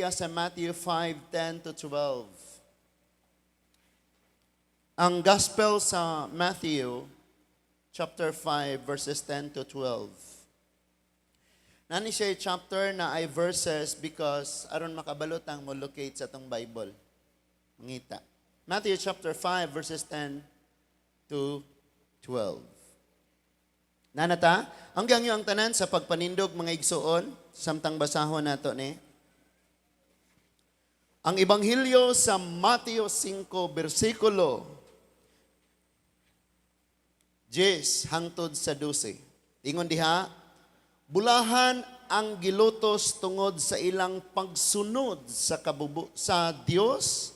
sa Matthew 5:10 to 12. Ang Gospel sa Matthew, chapter 5, verses 10 to 12. Nani siya chapter na ay verses because aron makabalot ang mo locate sa tong Bible. Mangita. Matthew chapter 5, verses 10 to 12. Nanata, hanggang yung ang tanan sa pagpanindog mga igsuon, samtang basahon nato ni. Ang Ebanghelyo sa Matthew 5, versikulo 10 hangtod sa 12. Ingon diha, bulahan ang gilutos tungod sa ilang pagsunod sa Dios,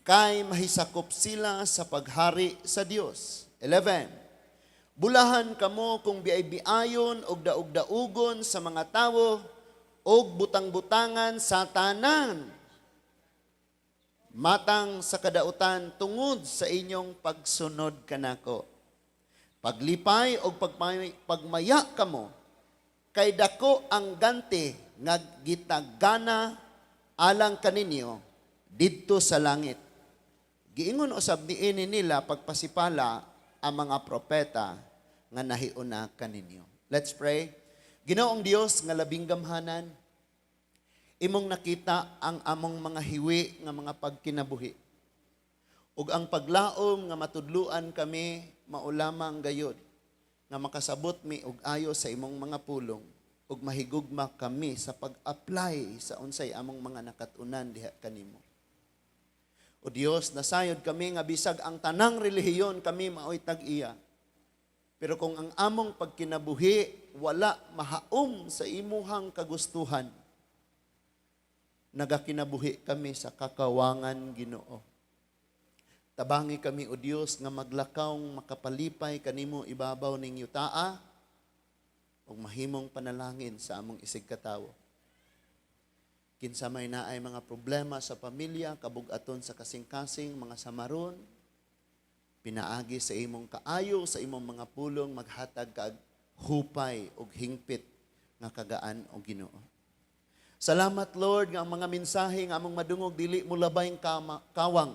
kay mahisakop sila sa paghari sa Dios. 11. Bulahan kamo kung biay-biayon og daog-daugon sa mga tawo og butang-butangan sa tanan, matang sa kadautan tungod sa inyong pagsunod kanako. Paglipay o pagmaya kamo, kay dako ang ganti nga gitagana alang kaninyo didto sa langit. Giingon usab niini nila pagpasipala ang mga propeta nga nahiuna kaninyo. Let's pray. Ginoong Dios nga labing gamhanan, imong nakita ang among mga hiwi nga mga pagkinabuhi. Ug ang paglaom nga matudluan kami maulamang gayod, nga makasabot mi og ayo sa imong mga pulong, ug mahigugma kami sa pag-apply sa unsay among mga nakatunan diha kanimo. O Dios, nasayod kami nga bisag ang tanang relihiyon kami maoy tag-iya. Pero kung ang among pagkinabuhi wala mahaom sa imuhang kagustuhan, nagakinabuhi kami sa kakawangan Ginoo. Tabangi kami, O Dios, nga maglakaw makapalipay kanimo ibabaw ning yutaa ug mahimong panalangin sa among isig katawo. Kinsa may naay mga problema sa pamilya, kabug-aton sa kasing-kasing, mga samaron, pinaagi sa imong kaayo, sa imong mga pulong, maghatag kag hupay ug hingpit nga kagaan o Ginoo. Salamat, Lord, nga ang mga mensahe nga among madungog dili mo labayng kawang.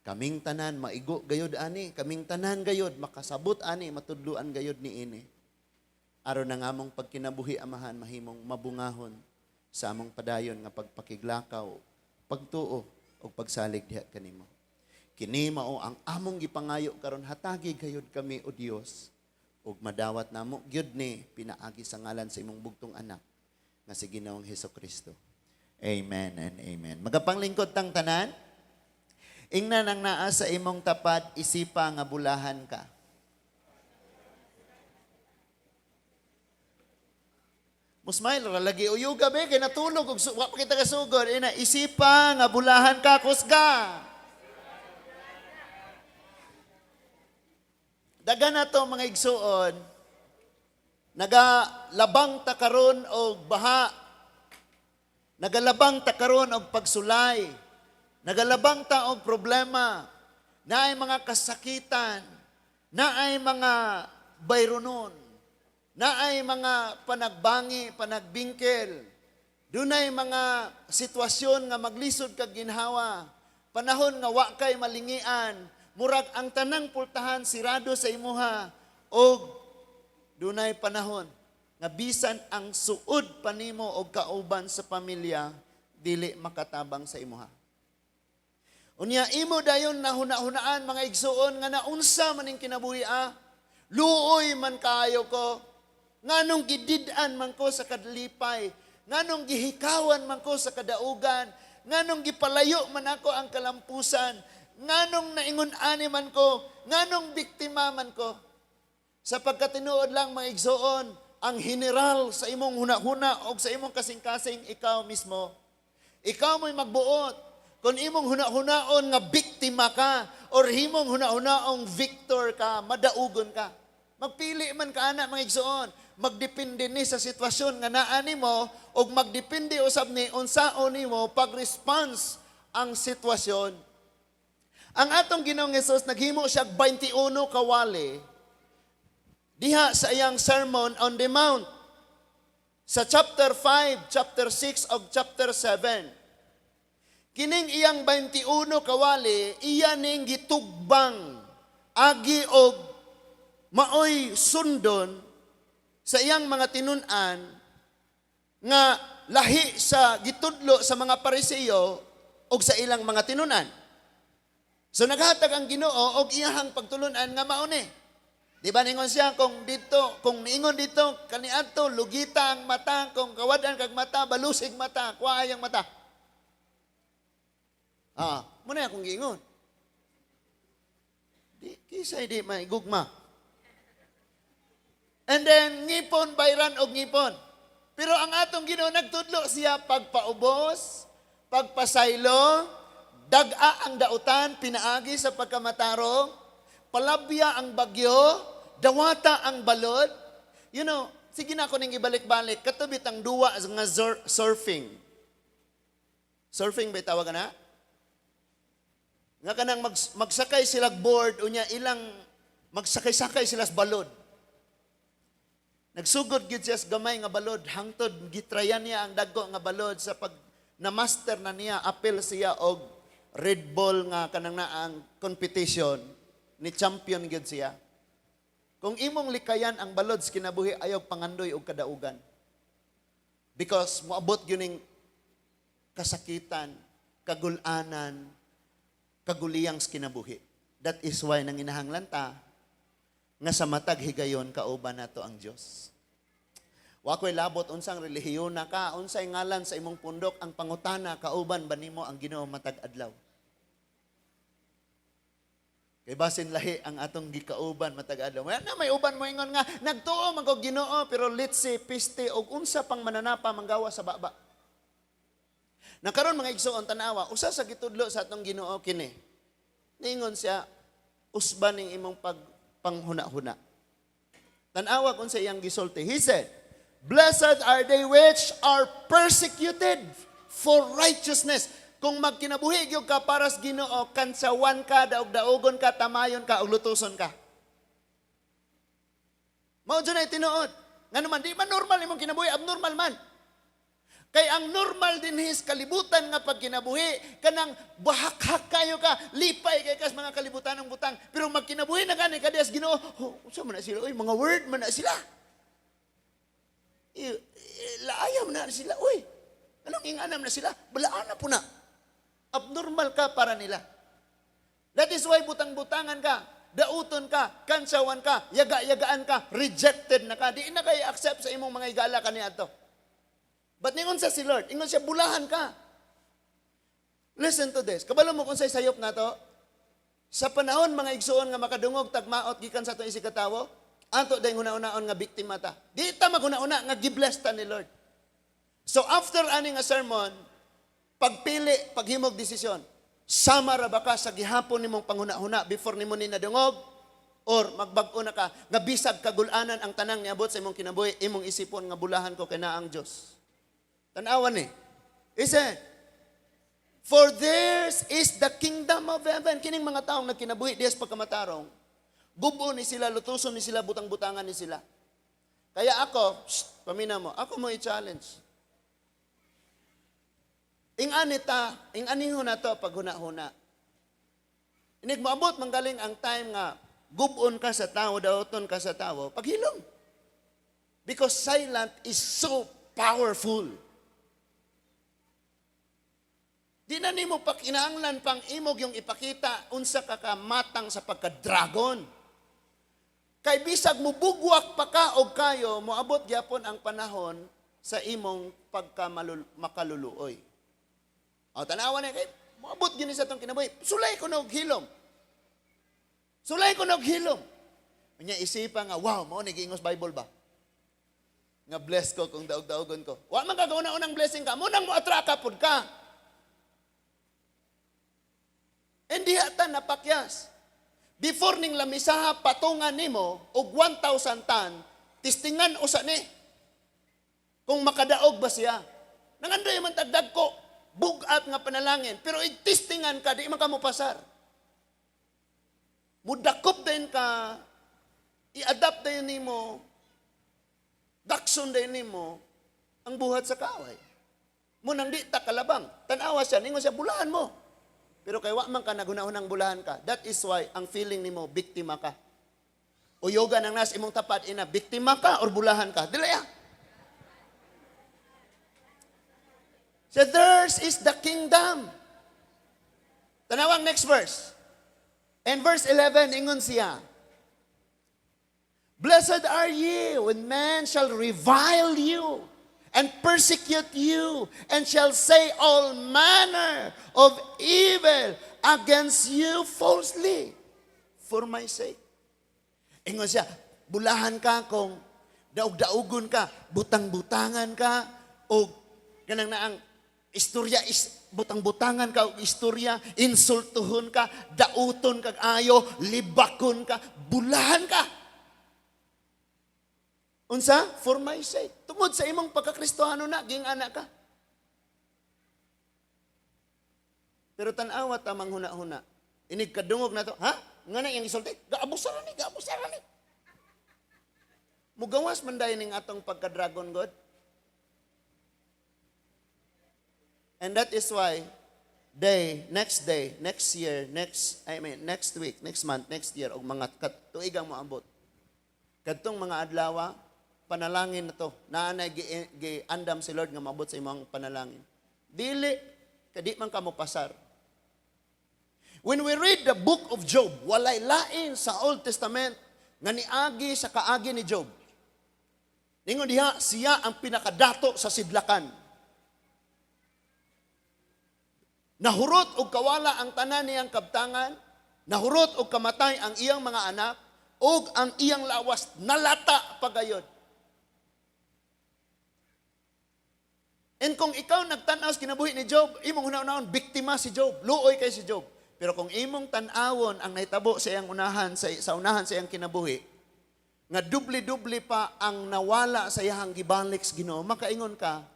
Kaming tanan maigo gayod ani, kaming tanan gayod makasabot ani, matudluan gayod niini. Aron ang among pagkinabuhi amahan mahimong mabungahon sa among padayon nga pagpakiglakaw, pagtuo o pagsalig diha kanimo. Kini mao ang among gipangayo karon, hatagi gayod kami, O Dios, ug madawat namo gyud ni pinaagi sa ngalan sa imong bugtong anak nga si Ginoong Hesukristo. Amen and amen. Magapanglingkod tang tanan. Ingnan ang naa sa imong tapat, isipa nga bulahan ka. Musmail, lagi uyuga be, kay natulog, wa pa kita kasugod. Ina, isipa nga bulahan ka, kusga. Daga na to mga igsuon, nagalabang ta karon og baha, nagalabang ta karon og pagsulay, nagalabang ta og problema, naay mga kasakitan, naay mga bayronon, naay mga panagbangi, panagbingkel, dunay mga sitwasyon nga maglisod kag ginhawa, panahon nga wa kay malingian, murag ang tanang pultahan sirado sa imuha, og dunay panahon nga bisan ang suod panimo og kauban sa pamilya dili makatabang sa imuha. Unya imo dayon na hunahunaan mga igsuon nga naunsa maning kinabuhi luoy man kaayo ko, nganong gidid-an man ko sa kadlipay, nganong gihikawan man ko sa kadaugan, nganong gipalayo man ako ang kalampusan, nganong naingon-ani man ko, nganong biktima man ko. Sa pagkatinuod lang mga igsuon, ang general sa imong hunahuna o sa imong kasing-kasing ikaw mismo. Ikaw mo'y magbuot. Kung imong hunahunaon nga biktima ka or himong hunahunaong victor ka, madaugon ka. Magpili man ka ana mga igsuon. Magdepende ni sa sitwasyon nga naa nimo o magdepende usab ni unsaon nimo pag-response ang sitwasyon. Ang atong Ginoong Hesus naghimo siya 21 kawali diha sa iyang Sermon on the Mount. sa chapter 5, chapter 6, o chapter 7. Kining iyang 21 kawali, iya ning gitugbang, agi og maoy sundon sa iyang mga tinunan nga lahi sa gitudlo sa mga Pariseo o sa ilang mga tinunan. So naghatag ang Ginoo og iyahang pagtulunan nga mao ni. Di ba ningon siya kung niingon dito kaniadto lugita ang mata, kung kawadan kag mata, balusig mata, kuwaay ang mata. Muna akong giingon. Kisay di may gugma. And then ngipon bayran og ngipon. Pero ang atong Ginoo nagtudlo siya pagpaubos, pagpasaylo, daga ang dautan, pinaagi sa pagkamatarong, palabya ang bagyo, dawata ang balod. You know, sige na ako ning ibalik-balik, katubit ang duwa nga surfing. Surfing ba tawag na? Nga kanang magsakay sila board, unya ilang magsakay-sakay sila sa balod. Nagsugod gid siya sa gamay nga balod, hangtod gitrayan niya ang dagko nga balod sa pag na master na niya, apel siya og Red Bull nga kanang naang competition, ni champion gid siya. Kung imong likayan ang balod sa kinabuhi, ayaw pangandoy og kadaugan. Because moabot gyud ning kasakitan, kagulanan, kaguliyang sa kinabuhi. That is why nanginahanglan ta nga sa matag higayon kauban nato ang Dios. Wa ko'y labot unsang relihiyon na ka, unsay ngalan sa imong pundok, ang pangutana kauban ba nimo ang Ginoo matag adlaw. Kay basin lahi ang atong gikauban matag adlaw. May uban mo ingon nga nagtuo man ko Ginoo pero let's say piste og unsa pang mananapa manggawa sa baba. Nakaron mga igsoon tanawa, usa sa gitudlo sa atong Ginoo kini. Ningon siya usban ning imong panghuna-huna. Tanawa kung sa iyang gisulti. He said, "Blessed are they which are persecuted for righteousness." Kung magkinabuhi gyud ka para sa Ginoo, kansawan ka, daog-daogon ka, tamayon ka, ug lutuson ka. Mao dyan ay tinuod. Nga naman, di man normal imong kinabuhi, abnormal man. Kay ang normal din his kalibutan nga pagkinabuhi, kanang bahak-hak kayo ka, lipay kay kas mga kalibutan ng butang. Pero magkinabuhi na gani kadias Ginoo, unsa man na sila, mga word man na sila. Laayam na sila, anong inganam na sila? Balaan na po na. Abnormal ka para nila. That is why butang-butangan ka, dauton ka, kansawan ka, yaga-yagaan ka, rejected na ka. Di na kayo accept sa imong mga igala kaniya to. But ningon sa si Lord, ingon siya, bulahan ka. Listen to this. Kabalo mo kung say sayop na to, sa panahon mga igsuon nga makadungog, tagmaot, gikan sa itong isikatawo, ato dahil huna-unaon nga biktima ta. Di ta maghuna-una nga gibless ta ni Lord. So after aning nga sermon, pagpili, paghimog desisyon, sama ra ba ka sa gihapon nimong panghuna-huna before nimo ni nadungog, or magbag-o na ka, nga bisag kagulanan ang tanang niabot sa imong kinabuhi, imong isipon nga bulahan ko kay na ang Diyos. Tanawan ni. He said, "For theirs is the kingdom of heaven." Kining mga taong nagkinabuhi diyas pagkamatarong, gubo ni sila, lutuson ni sila, butang-butangan ni sila. Kaya ako, pamina mo, ako mo i-challenge. Ing-aniho na to pag huna-huna. Inig maabot manggaling ang time nga, gubon ka sa tao, dauton ka sa tao, paghilom. Because silent is so powerful. Di na nimo pa kinahanglan pang imog yung ipakita unsa ka kamatang sa pagka-dragon. Kay bisag mo bugwak pa ka og kayo, moabot gyapon ang panahon sa imong makaluluoy. O tanawa na kay moabot gini sa tong kinabuhi. Sulay ko og hilom. Sulay ko og hilom. Unya isipa nga, wow, mao ni giingos Bible ba? Nga bless ko kung daog-daogon ko. Wa man kagauna-unang blessing ka, munang mo atraka pud ka. Hindi ata napakyas. Before ning lamisaha patungan nimo og 1,000 tan, tistingan usa ni. Kung makadaog ba siya. Nangandoy man tagdag ko, bugat nga panalangin, pero igtistingan ka, di man ka mo pasar. Mudakop din ka, i-adapt din nimo, dakson din nimo, ang buhat sa kaaway. Munang di ta kalabang, tanawa siya, ningon siya, bulahan mo. Pero kay wa man ka naghunahunang bulahan ka. That is why ang feeling nimo biktima ka. Uyoga nang nas imong tapat ina, biktima ka or bulahan ka? Dili ya. So theirs is the kingdom. Tanawang next verse. And verse 11, ingon siya, Blessed are ye when men shall revile you and persecute you and shall say all manner of evil against you falsely for my sake. Ingon siya, bulahan ka kung daog-daugon ka, butang-butangan ka, o ganang naang istorya butang-butangan ka og istorya, insultuhon ka, dauton kag ayo, libakon ka, bulahan ka. Unsa? For my sake. Tungod sa imong pagkakristohano na, ging anak ka. Pero tanawa tamang huna-huna. Inig kadungog na to, ha? Nga na yung isulti, gaabusaran ni. Mugawas man dahil ning atong pagka-dragon God. And that is why, next year, next week, next month, next year, o mga tuigang moabot. Kadtong mga adlaw, panalangin na to. Naanay giandam si Lord nga maabot sa imong panalangin. Dili, kadi man ka mo pasar. When we read the book of Job, walay lain sa Old Testament nga niagi sa kaagi ni Job. Ningon diha, siya ang pinakadato sa sidlakan. Nahurot og kawala ang tanan niyang kabtangan, nahurot og kamatay ang iyang mga anak, og ang iyang lawas nalata pagayod. And kung ikaw nagtanaw sa kinabuhi ni Job, imong hunaw-unahon, biktima si Job, luoy kay si Job. Pero kung imong tanawon ang nahitabo sa iyang unahan, sa unahan sa iyang kinabuhi, nga dubli-dubli pa ang nawala sa iyang gibalik sa Ginoo, makaingon ka,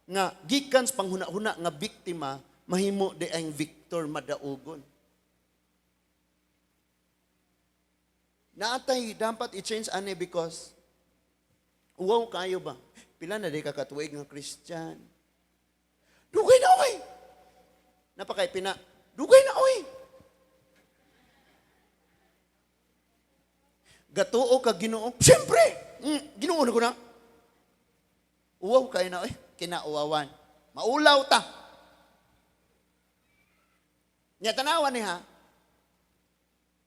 nga gikan sa panghuna-huna nga biktima, mahimo di ang victor madaugon. Naatay dapat i-change ani because wow kayo ba? Pila na di ka katuig nga Christian. Dugay na oy. Napakay pina. Dugay na oy. Gatuo ka Ginoo. Siyempre. Ginoo na ko na. Wow kayo na oy. Kinauwawan. Maulaw ta. Nya tanawan ni ha.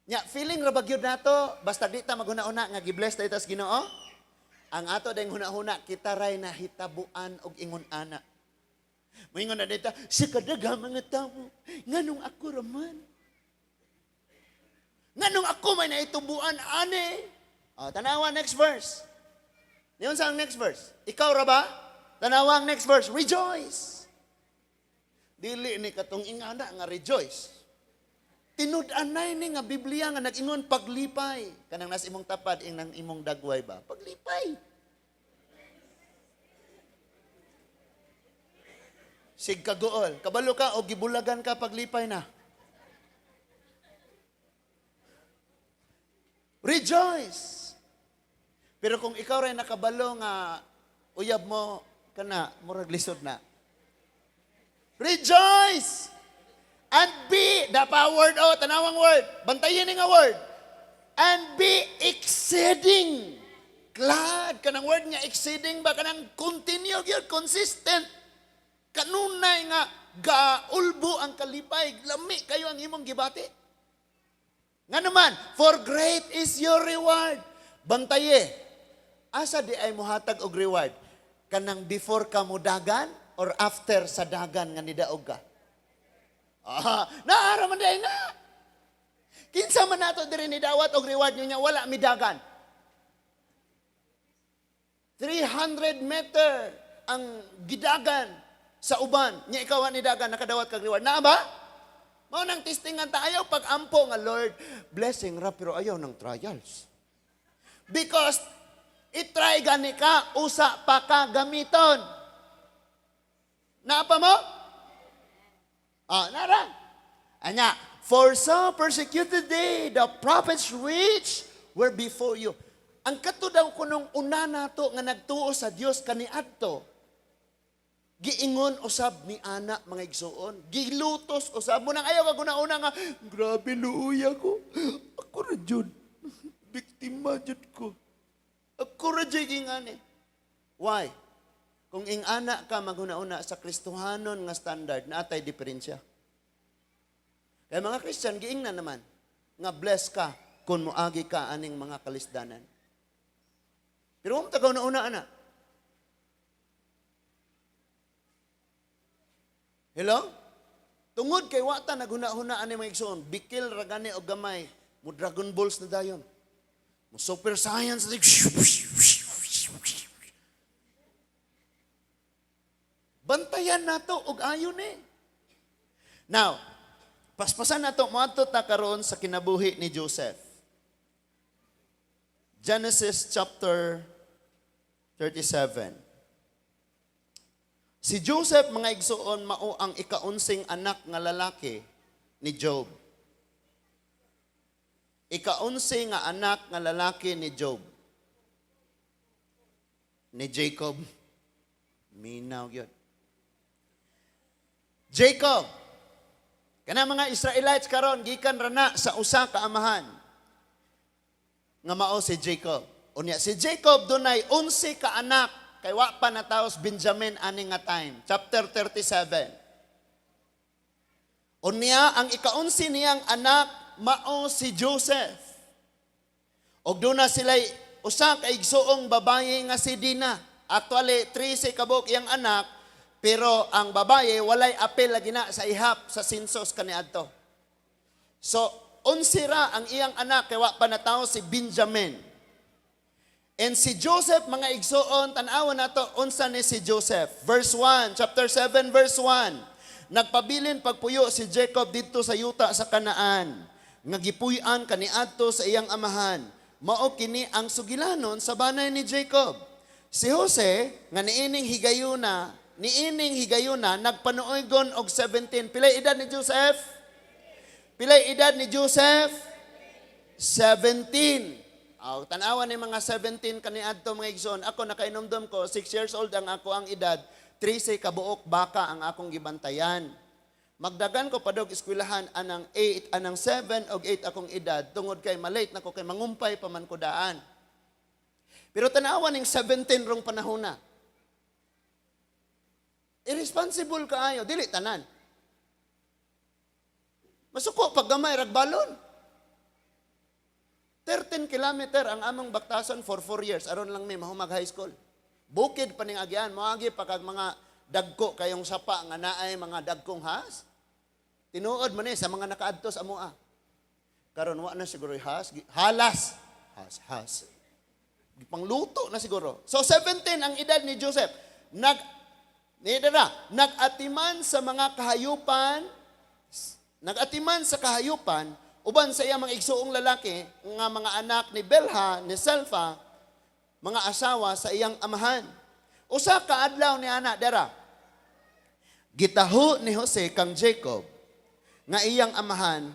Nya feeling ra bagyod nato basta di ta maghuna-una nga gibless ta itas Ginoo. Ang ato dayong huna-huna kita ray na hitabuan og ingon ana. Moingon na dita si kadaghang mga tawo nganong ako raman. Nganong ako may naitubuan ani. Tanawa next verse. Niyon sa next verse. Ikaw ra ba? Tanawa ang next verse. Rejoice. Dili ni katong ingana nga rejoice. Tinud-anay ni nga Biblia nga nag-ingon paglipay. Kanang nas imong tapad ing nang imong dagway ba? Paglipay. Sig kagool. Kabalo ka o gibulagan ka paglipay na. Rejoice. Pero kung ikaw rin nakabalo nga uyab mo kana murag lisod na. Rejoice! And be, the word, tanawang word, bantayin nga word. And be exceeding glad. Kanang word niya, exceeding ba? Kanang continue, yun, consistent. Kanunay nga, gaulbo ang kalipay. Lami kayo ang imong gibati. Nga naman, for great is your reward. Bantaye, asa di ay muhatag og reward? Kanang before ka mudagan or after sa dagan nga nidaog ka? Naaraman day na. Kinsa man nato diri ni dawat og reward niya wala midagan. 300 meter ang gidagan sa uban. Nya ikaw ni dagan nakadawat kag reward. Na ba? Mao nang testingan ta ayaw pag ampo nga Lord, blessing ra pero ayaw ng trials. Because i-try gani ka usa pa ka gamiton. Naapa mo? Nara. Anya, for so persecuted they, the prophets which were before you. Ang kato daw kunong una nato nga nagtuo sa Dios kaniadto, Giingon usab ni ana mga igsuon. Gilutos usab mo nang ayaw ka una nga, grabe luuya ko. Ako ra jud. Biktima jud ko. Ako ra jud gingani. Why? Kung ing ana ka maguna-una sa Kristohanon nga standard, naatay diferensya. Kaya mga Christian, giingnan naman nga bless ka kung moagi ka aning mga kalisdanan. Pero kung tagaw na una, ana. Hello? Tungod kay wata naghuna-huna ani mga igsoon, bikil ragani og gamay, mo Dragon Balls na dayon. Mo super science like bantayan nato og ayon eh. Now, paspasan nato moadto ta karon sa kinabuhi ni Joseph. Genesis chapter 37. Si Joseph, mga igsoon, mao ang ikaunsing anak nga lalaki ni Job. Ikaunsing nga anak nga lalaki ni Job. Ni Jacob. Minaw yun. Jacob. Kana mga Israelites karon gikan rana sa usa ka amahan. Nga mao si Jacob. Unya si Jacob dunay 11 ka anak. Kay wa pa nataos Benjamin ani nga time. Chapter 37. Unya ang ika-11 niyang anak mao si Joseph. Og doon na sila usa ka igsuong babaye nga si Dina. Actually 13 kabuk iyang anak, pero ang babaye walay apil lagi na sa ihap sa sensus kaniadto. So 11 ra ang iyang anak kay wa pa nataos si Benjamin. And si Joseph, mga igsoon, tanawan nato unsa ni si Joseph. Verse 1, chapter 7, verse 1. Nagpabilin pagpuyo si Jacob dito sa yuta sa Kanaan. Nga gipuy-an kaniadto sa iyang amahan. Mao kini ang sugilanon sa banay ni Jacob. Si Jose, nga niining higayuna, nagpanuoygon og 17. Pilay edad ni Joseph? Pilay edad ni Joseph? 17. Tanawan ni mga 17 kaniadto mga igsoon. Ako nakainomdom ko, 6 years old ang ako ang edad, 13 kabuok baka ang akong gibantayan. Magdagan ko padog eskwelahan anang 8, anang 7 og 8 akong edad, tungod kay malate na ko kay mangumpay pa man ko daan. Pero tanawan ning 17 rong panahon na. Irresponsible kaayo, dili tanan. Masuko pag gamay ragbalon. 13 kilometer ang among baktason for 4 years. Aron lang may mahumag high school. Bukid pa ning agyan. Moagi pa kag mga dagko kayong sapa nga naay mga dagkong has. Tinuod man sa mga nakaadto sa amoa. Karon wa na siguro has. Halas. Has. Pangluto na siguro. So 17 ang edad ni Joseph. Nagatiman sa mga kahayupan. Nagatiman sa kahayupan. Uban sa iya mga igsuong lalaki, nga mga anak ni Belha, ni Selfa, mga asawa sa iyang amahan. Usa ka adlaw ni ana dera. Gitaho ni Jose kang Jacob, nga iyang amahan,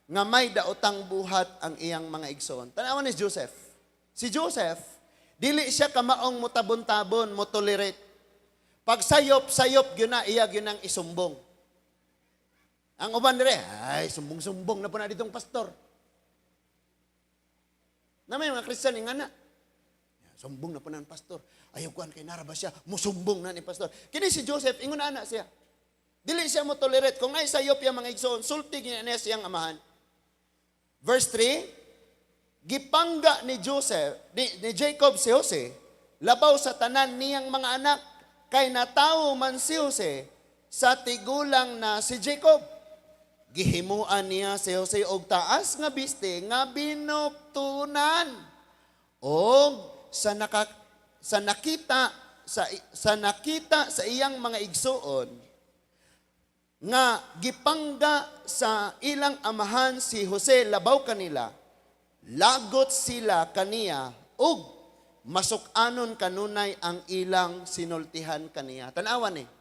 nga may daotang buhat ang iyang mga igsoon. Tanawan ni Joseph. Si Joseph, dili siya kamaong mutabon-tabon, motolerate. Pag sayop-sayop gyud na iya gyud nang isumbong. Ang uban dire, ay, sumbong-sumbong na po na ditong pastor. Na may mga Kristiyan nga na. Sumbong na po na ng pastor. Ayaw kuhan kay naraba siya, musumbong na ni pastor. Kini si Joseph, ingon na siya. Dili siya mo tolerate. Kung ay sayop yung mga igsoon, sultig niya siyang amahan. Verse 3, gipangga ni Jacob si Jose, labaw sa tanan niyang mga anak, kay natawo man si Jose sa tigulang na si Jacob. Gihimuan niya si Jose og taas nga biste nga binuktunan. Og sa nakita sa iyang mga igsuon nga gipangga sa ilang amahan si Jose labaw kanila, lagot sila kaniya og masukanon kanunay ang ilang sinultihan kaniya. Tanawan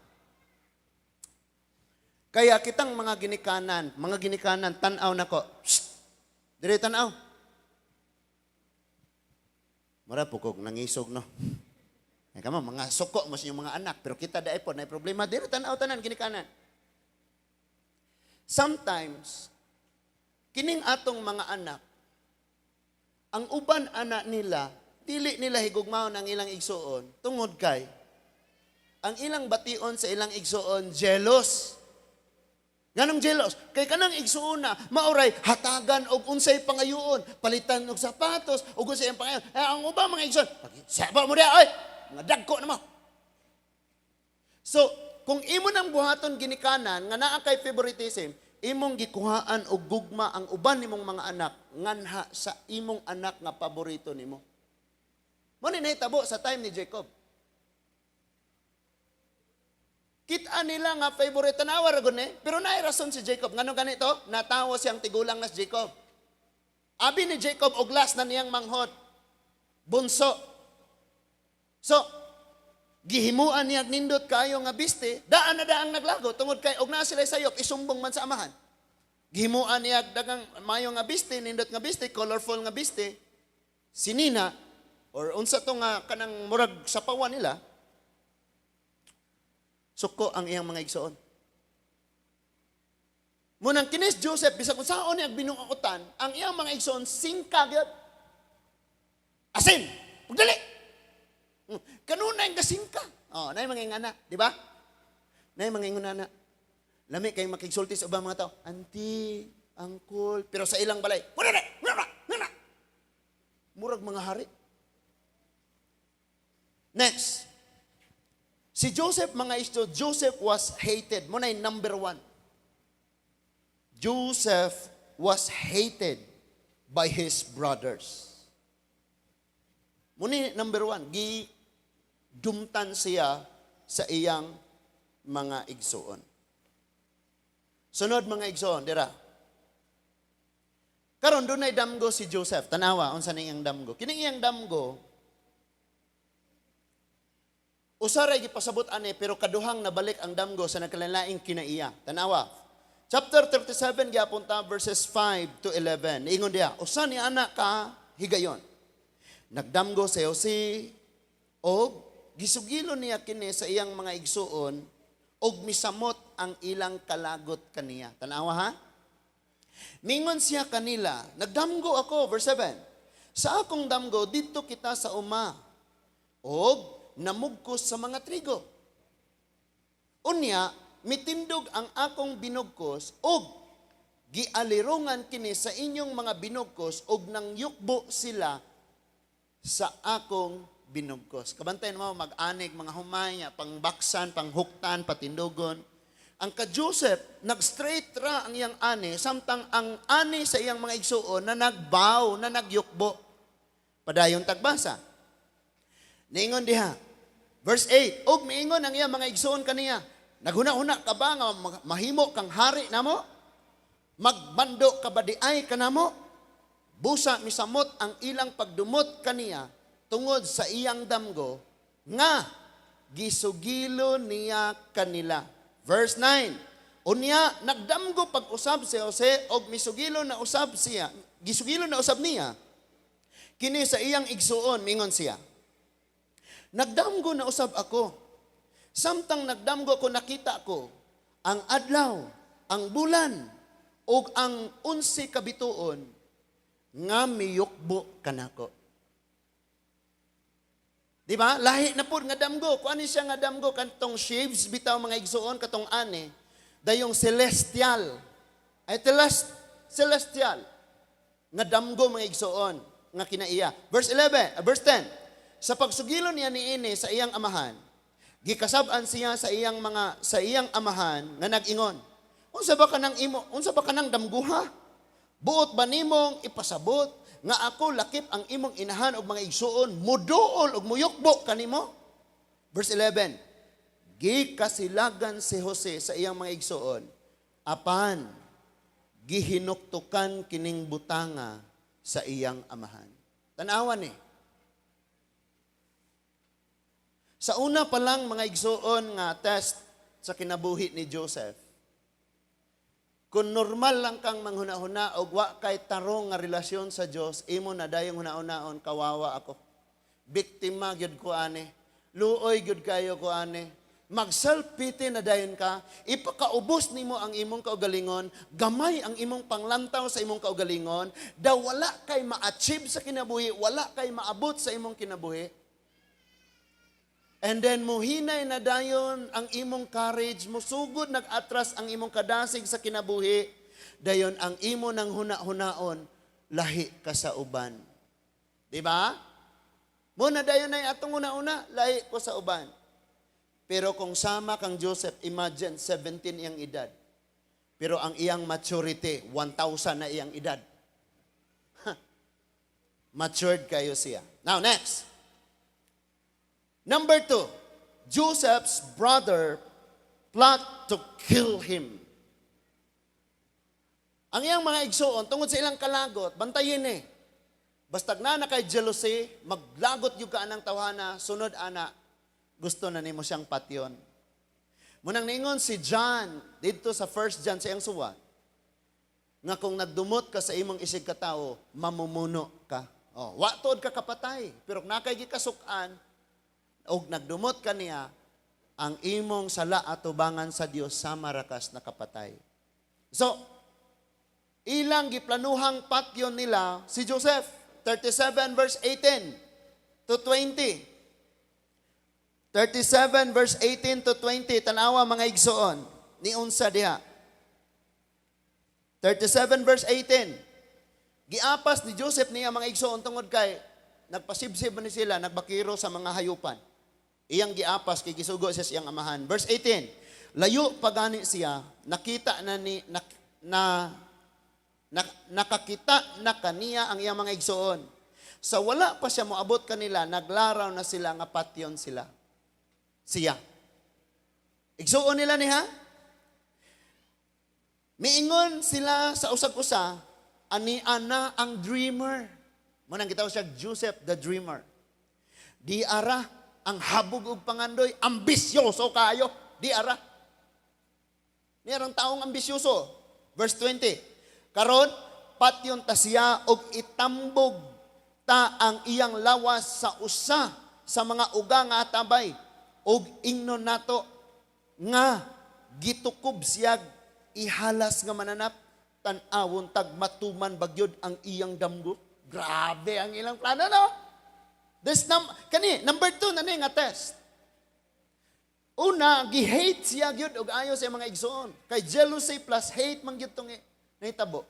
Kaya kitang mga ginikanan, tanaw na ko. Dire tanaw. Mara pukog nangisog no. Ay kamo mga suko mo sa inyong mga anak pero kita dai po na problema diri tan-aw tanan ginikanan. Sometimes kining atong mga anak ang uban anak nila dili nila higugmaon ang ilang igsuon tungod kay ang ilang bation sa ilang igsuon jealous. Ganong jealous? Kay kanang igsuon na, mauray, hatagan og unsay pangayoon, palitan og sapatos, og unsay pangayoon. Ang ubang mga igsuon, saba mo diya, oy, nga dagko na mo. So, kung imo nang buhaton ginikanan, nga naa kay favoritism, imong gikuhaan og gugma ang uban nimong mga anak, nganha sa imong anak nga paborito nimo. Mo ni nahitabo sa time ni Jacob. Kita nila nga favorite tanawa ragon pero naay rason si Jacob. Ngano ganito? Natawo siyang tigulang na si Jacob. Abi ni Jacob og last na niyang manghod. Bunso. So, gihimuan niya nindot kayo nga biste, daan na daang naglago tungod kay og naa sila sayop isumbong man sa amahan. Gihimuan niya dagang mayo nga biste, nindot nga biste, colorful nga biste. Sinina or unsa to nga kanang murag sapawan nila. Suko ang iyang mga igsoon. Munang kinis Joseph, bisag kung saan niya binuutan, ang iyang mga igsoon, singka gyud. Asin! Pagdali! Kanuna yung kasingka. Oh, na yung mga ingana, di ba? Na yung mga ingana. Lami kayong makigsulti sa ubang mga tao, auntie, uncle, pero sa ilang balay, murag mga hari. Next. Si Joseph, mga isto, Joseph was hated. Muna yung number 1. Joseph was hated by his brothers. Muna yung number 1. Gidumtan siya sa iyang mga igsoon. Sunod mga igsoon, dira. Karon doon ay damgo si Joseph. Tanawa, unsa na iyang damgo. Kining iyang damgo, usaray gipasabot ani pero kaduhang nabalik ang damgo sa nagkalain kinaiya. Tanawa. Chapter 37 gyapon ta verses 5 to 11. Ingon diha, usa ni anak ka higayon. Nagdamgo sa Jose og gisugilo niya kini sa iyang mga igsuon og misamot ang ilang kalagot kaniya. Tanawa ha? Ningon siya kanila, nagdamgo ako verse 7. Sa akong damgo didto kita sa uma. Og namugkos sa mga trigo. Unya, mitindog ang akong binugkos og gialirungan kini sa inyong mga binugkos og nang yukbo sila sa akong binugkos. Kabantayan mo, mag-anig, mga humay, pangbaksan, panghuktan, patindogon. Ang ka-Joseph, nag-straight ra ang iyang ani, samtang ang ani sa iyang mga igsuon na nagbaw, na nagyukbo. Padayon tagbasa. Ningon diha, verse 8, og miingon ang iyang mga igsoon kaniya, naghuna-huna ka ba nga mahimo kang hari namo? Magbando ka ba di ay kanamo? Busa misamot ang ilang pagdumot kaniya tungod sa iyang damgo nga gisugilo niya kanila. Verse 9, unya nagdamgo pag-usab si Jose og misugilo na usab siya, gisugilo na usab niya kini sa iyang igsuon mingon siya. Nagdamgo na usab ako. Samtang nagdamgo ko nakita ko ang adlaw, ang bulan, ug ang 11 kabituon nga miyukbo kanako. Di ba? Lahi na pud nga damgo. Kung ano siya nga damgo, kantong shapes bitaw mga igsuon katong ani, dayong celestial. Ay celestial nga damgo mga igsuon nga kinaiya. Verse 10. Sa pagsugilo niya niini sa iyang amahan, gikasab-an siya sa iyang amahan nga nag-ingon. Unsa ba kanang damguha? Buot ba nimong ipasabot nga ako lakip ang imong inahan og mga igsuon, muduol og muyukbo kanimo? Verse 11. Gikasilagan si Jose sa iyang mga igsuon, apan gihinuktukan kining butanga sa iyang amahan. Tanawan ni. Sa una pa lang mga igsuon nga test sa kinabuhi ni Joseph, kung normal lang kang manghuna-huna o wa kay tarong nga relasyon sa Diyos, imo na dayong huna-hunaon, kawawa ako. Biktima gyud ko ani. Luoy gyud kayo ko ane. Mag-self-pity na dayon ka, ipakaubos nimo ang imong kaugalingon, gamay ang imong panglantaw sa imong kaugalingon, daw wala kay ma-achieve sa kinabuhi, wala kay maabot sa imong kinabuhi. And then muhinay na dayon ang imong courage, musugod nag-atras ang imong kadasig sa kinabuhi, dayon ang imo nang huna-hunaon, lahi ka sa uban. Di ba? Muna dayon ay atong una-una, lahi ko sa uban. Pero kung sama kang Joseph, imagine, 17 iyang edad. Pero ang iyang maturity, 1,000 na iyang edad. Matured kayo siya. Now, next. Number 2, Joseph's brother plot to kill him. Ang iyang mga igsoon, tungod sa ilang kalagot, bantayin Bastag na kay jealousy, maglagot yung ka anang tawhana, sunod ana, gusto na nimo siyang patyon. Munang ningon si John, dito sa 1 John sa iyang suwat, nga kung nagdumot ka sa imong isig katao, mamumuno ka. Wa tuod ka kapatay, pero nakay gikasukan, og nagdumot ka niya, ang imong sala at tubangan sa Dios sa marakas na kapatay. So, ilang giplanuhang patyon nila si Joseph, 37 verse 18 to 20. 37 verse 18 to 20, tanawa mga igsoon, ni unsa diha. 37 verse 18, giapas ni Joseph niya mga igsoon tungod kay, nagpasibsib ni sila, nagbakiro sa mga hayupan. Iyang giapas, kay gisugo siya siyang amahan. Verse 18, layo pagani siya, nakita na ni, nakakita na kaniya ang iyang mga igsoon. Sa wala pa siya moabot kanila, naglaraw na sila nga patyon sila. Siya. Igsuon nila niha. Miingon sila sa usag-usa, ani ana ang dreamer. Munang gitaw siya Joseph the dreamer. Di ara ang habog ug pangandoy, ambisyoso kayo. Di ara. Mayroong taong ambisyoso. Verse 20. Karon patyon ta siya og itambog ta ang iyang lawas sa usa sa mga uga nga tabay. Og ingnon nato nga gitukob siyag ihalas nga mananap tan-awon tag matuman bagyod ang iyang damgo. Grabe ang ilang plano, no? This number 2 na ni nga test. Una, gi-hate siya gyud og ayo sa mga igsoon. Kay jealousy plus hate man gyud tong nahitabo.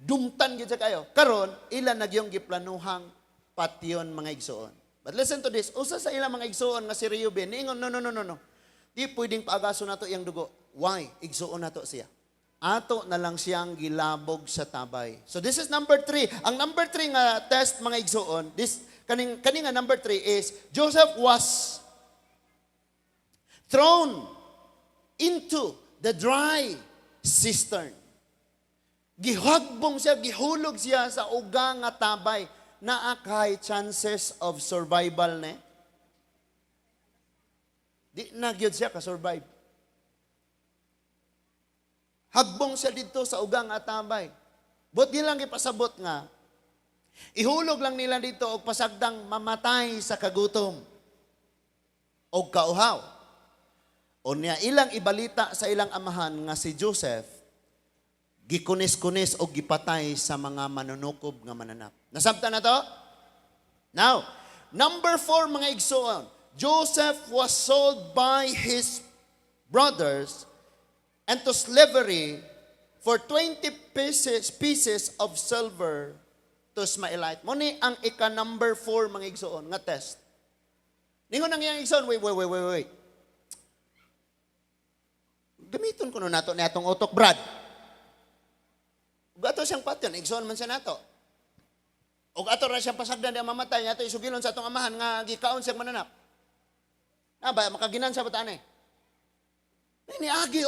Dumtan gyud kayo. Karon ila nagyong giplanuhang patyon mga igsoon. But listen to this, usa sa ilang mga igsoon nga si Reuben, niingon, no. Di pwedeng paagaso nato iyang dugo. Why? Igsoon nato siya. Ato na lang siyang gilabog sa tabay. So this is number 3. Ang number 3 nga test mga igsoon, kani nga number 3 is, Joseph was thrown into the dry cistern. Gihagbong siya, gihulog siya sa uga nga tabay. Naa kay chances of survival ne? Di na gyud siya ka-survive. Hagbong siya dito sa ugang atabay. But di lang ipasabot nga, ihulog lang nila dito og pasagdang mamatay sa kagutom o kauhaw. O niya ilang ibalita sa ilang amahan nga si Joseph, gikunis-kunis o gipatay sa mga manunukob nga mananap. Nasabta na to? Now, number 4 mga igsoon, Joseph was sold by his brothers and to slavery for 20 pieces of silver to Ismaelite. Muni ang ika-number 4 mga igsoon nga test. Ningon ang iyang igsoon, wait. Gamiton ko na nato ni atong utok, Brad. Ug ato siyang patyon, igsoon man siya nato. Ug ato ra siyang pasagdan diya mamatay, ato isugilon sa atong amahan nga gikaon siyang mananap. Ba, makaginan sa bataan Niagi,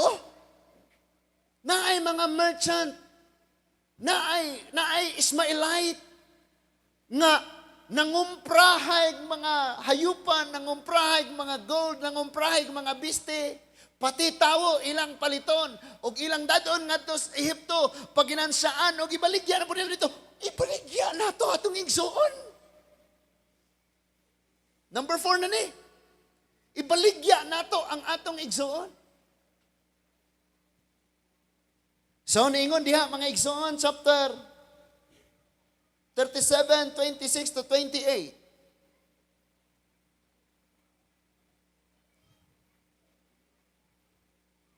naay mga merchant, naay Ismaelite, nga nangumprahay mga hayupan, nangumprahay mga gold, nangumprahay mga biste, pati tawo ilang paliton, o ilang dadon nga to sa Ehipto, paginansaan, o ibaligyan na po nila dito, ibaligyan na to atong igsoon. Number 4 na ni. Ibaligya nato ang atong igsuon. So, niingon diha mga igsuon, chapter 37, 26 to 28.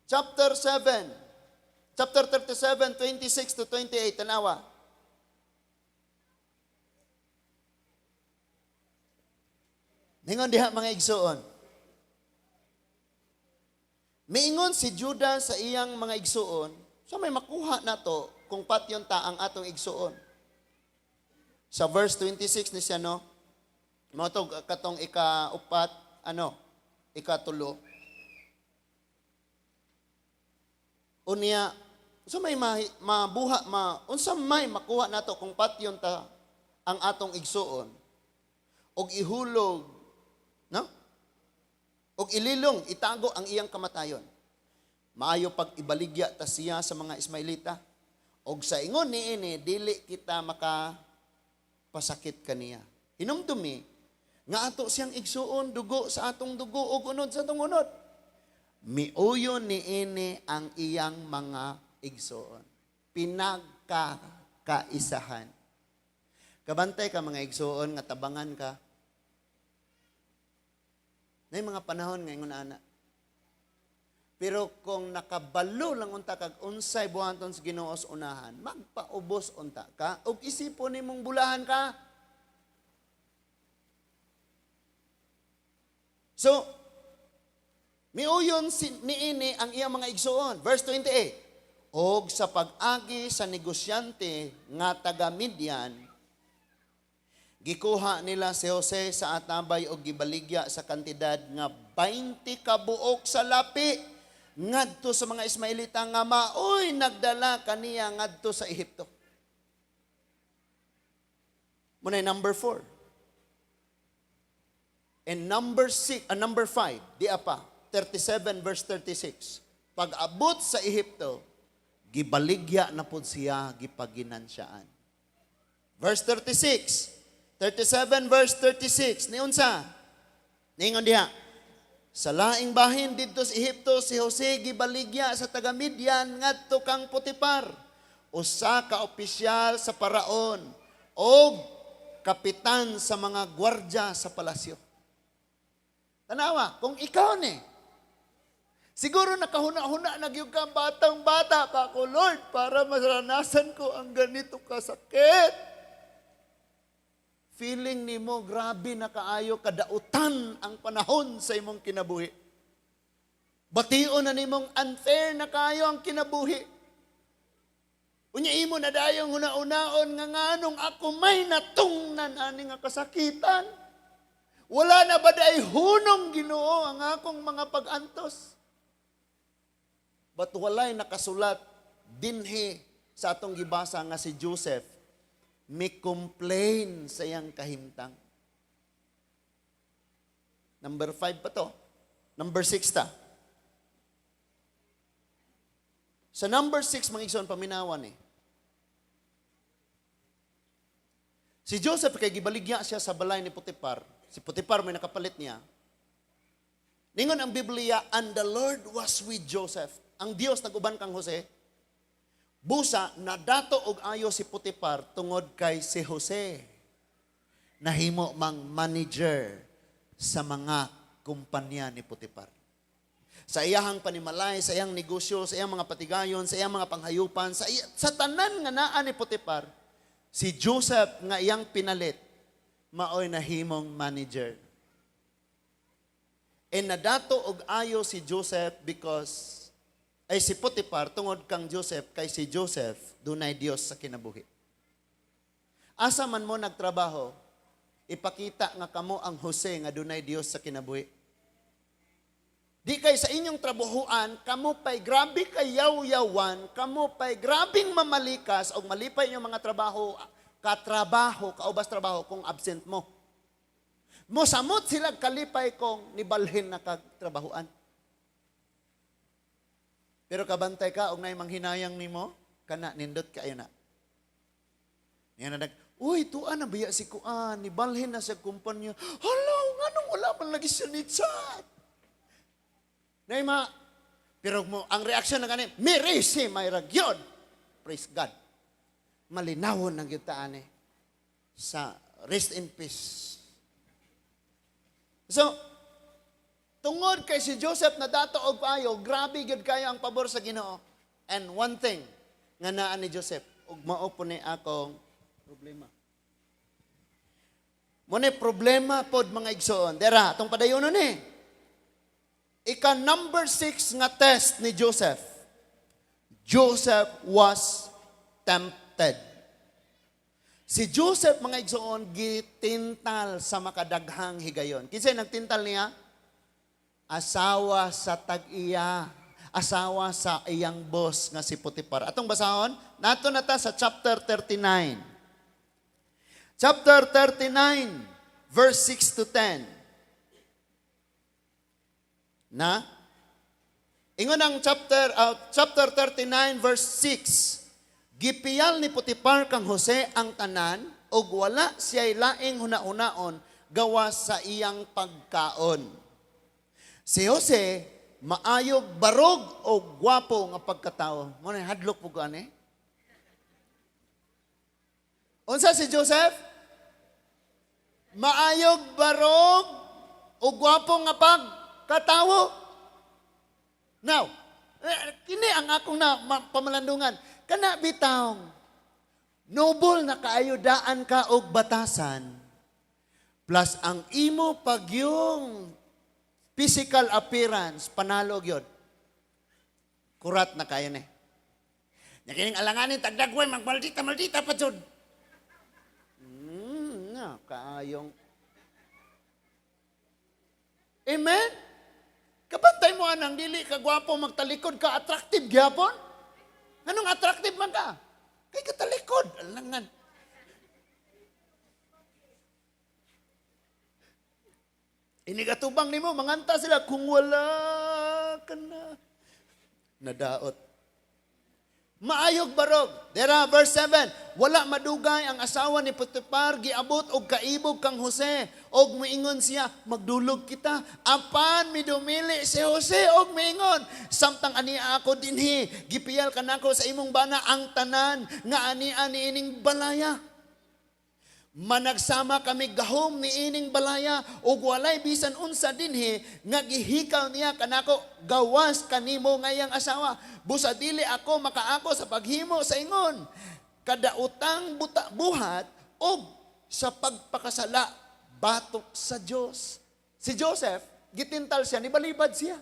Chapter 37, 26 to 28, tanawa. Ningon diha mga igsuon. Miingon si Judas sa iyang mga igsuon, so may makuha na to kung patyon ta ang atong igsuon. Sa verse 26 ni siya, no? Motog katong ikaupat, ikatulo. Unya, so may unsa may makuha nato kung patyon ta ang atong igsuon og ihulog, no? Og ililong, itago ang iyang kamatayon. Maayo pag ibaligya ta siya sa mga Ismailita. Og sa ingon niini, dili kita makapasakit kaniya. Hinumdumi, nga ato siyang igsuon, dugo sa atong dugo, og unod sa atong unod. Miuyon niini ang iyang mga igsuon. Pinagkakaisahan. Kabantay ka mga igsuon, nga tabangan ka. Na mga panahon ngayon ana. Pero kung nakabalo lang unta kag unsay buhaton sa Ginoo sa unahan, magpaubos unta ka ug isipon nimong bulahan ka. So, miuyon niini ang iyang mga igsuon. Verse 28. Og sa pag-agi sa negosyante nga taga Midian, gikuha nila si Jose sa atabay o gibaligya sa kantidad nga 20 kabuok sa lapi ngadto sa mga Ismailita nga maoy nagdala kaniya ngadto sa Ehipto. Munay number 4. And number 5, di apa, 37 verse 36. Pag-abot sa Ehipto, gibaligya na pud siya gipaginansyaan. Verse 36. 37 verse 36. Niunsa? Ningon diha. Sa laing bahin didto sa Ehipto si Jose gibaligya sa taga Midian ngadto kang Potipar, usa ka opisyal sa paraon o kapitan sa mga gwardya sa palasyo. Tanawa, kung ikaw ni, siguro nakahuna-huna nagyug ka batang-bata pa ko, Lord, para maranasan ko ang ganito kasakit. Feeling nimo grabe na kaayo kadautan ang panahon sa imong kinabuhi. Bation na nimong unfair na kaayo ang kinabuhi. Unya imo na dayong una-unaon nga nganong ako may natungnan ani nga kasakitan. Wala na ba day hunong Ginoo ang akong mga pag-antos? But walay nakasulat dinhi sa atong gibasa nga si Joseph may complain sa iyang kahimtang. Number 5 pa to. Number 6 ta. Sa number 6, mga igsoon, paminawan eh. Si Joseph, kay gibaligya siya sa balay ni Potipar. Si Potipar may nakapalit niya. Ningon ang Biblia, and the Lord was with Joseph. Ang Diyos nag-uban kang Jose. Busa, nadato og ayo si Potipar tungod kay si Jose. Nahimo mang manager sa mga kumpanya ni Potipar. Sa iyahang panimalay, sa iyang negosyo, sa iyang mga patigayon, sa iyang mga panghayupan, sa tanan nga naa ni Potipar, si Joseph nga iyang pinalit, maoy nahimong manager. And nadato og ayo si Joseph because ay si Potipar tungod kang Joseph kay si Joseph dunay Dios sa kinabuhi. Asa man mo nagtrabaho, ipakita nga kamo ang Jose nga dunay Dios sa kinabuhi. Di kay sa inyong trabahuan, kamo pay grabe kay yaw-yawan, kamo pay grabing mamalikas og malipay inyong mga trabaho, kaubas trabaho kung absent mo. Mosamot sila kalipay kung nibalhin na kagtrabahuan. Pero kabantay ka, og nay manghinayang nimo, kana nindot kayo na. Yan na uy, tuan na biya si Kuan, nibalhin na sa kumpanya. Hello, nga nung wala man lagi sinitsat. Naima, pero mo, ang reaksyon na kanin, mirisi may ragyod. Praise God. Malinawon ng yutaan sa rest in peace. So, tungod kay si Joseph na dato og payo, grabe gyud kayo ang pabor sa Ginoo. And one thing nga naa ni Joseph, ug mao po ni akong problema. Muna problema pod mga igsoon. Dera, itong padayonon Ika number 6 nga test ni Joseph. Joseph was tempted. Si Joseph, mga igsoon, gitintal sa makadaghang higayon. Kinsay nagtintal niya? Asawa sa tag-iya. Asawa sa iyang boss nga si Potiphar. Atong basahon, nato na ta sa chapter 39. Chapter 39, verse 6 to 10. Na? Ingon ang chapter 39, verse 6. Gipiyal ni Potiphar kang Jose ang tanan, og wala siya'y laing huna-unaon gawa sa iyang pagkaon. Si Jose, maayog barog o gwapo nga pagkatao. Muna, hadlok po gani. Unsa si Joseph? Maayog barog o gwapo nga pagkatao. Now, kini ang akong pamalandungan. Kana bitawng, noble na kaayudaan ka og batasan, plus ang imo pagyong physical appearance, panalo gyud. Kurat na kayo ni. Nakining alanganin, tagdagway, magmaldita pa jud. Kaayong. Amen? Kabantay mo anang dili ka gwapo magtalikod ka, attractive gyapon? Anong attractive man ka? Kay katalikod. Alangan. Inigatubang ni mo, manganta sila, kung wala ka na. Nadaot. Maayog barog. Dera, verse 7. Wala madugay ang asawa ni Potiphar, giabot og kaibog kang Jose, og miingon siya, magdulog kita. Apan midumili si Jose og miingon, samtang ania ako dinhi, gipiyal ka nako sa imong bana ang tanan, nga ania ni ining balaya. Managsama kami gahom ni ining balaya, ug walay bisan unsa dinhi, nga gihikaw niya kanako, gawas kanimo ngayang asawa. Busa dili ako makaako sa paghimo sa ingon. Kadautang buhat o sa pagpakasala batok sa Diyos. Si Joseph, gitintal siya, nibalibad siya.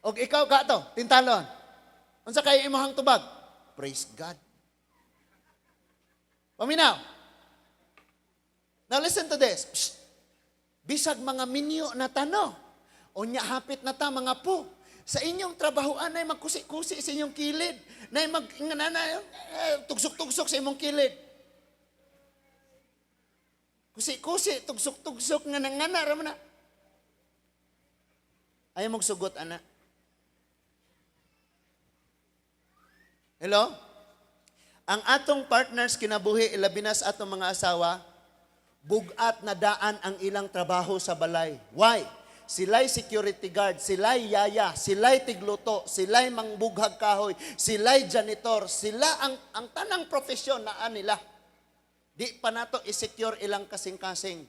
O ikaw ka to, tintalon. Unsa kay imong tubag? Praise God. Paminaw. Now listen to this. Psst. Bisag mga minyo na tano. Unya hapit na ta mga po. Sa inyong trabahoan ay magkusi-kusi sa inyong kilid. Na tugsok-tugsok sa imong kilid. Kusi-kusi, tugsok-tugsok nga nangana raman na. Ayaw magsugot, anak. Hello? Ang atong partners kinabuhi, ilabinas atong mga asawa, bugat na daan ang ilang trabaho sa balay. Why? Sila'y security guard, sila'y yaya, sila'y tigluto, sila'y mangbughag kahoy, sila'y janitor, sila ang tanang profesyon na nila. Di pa nato i-secure ilang kasing-kasing.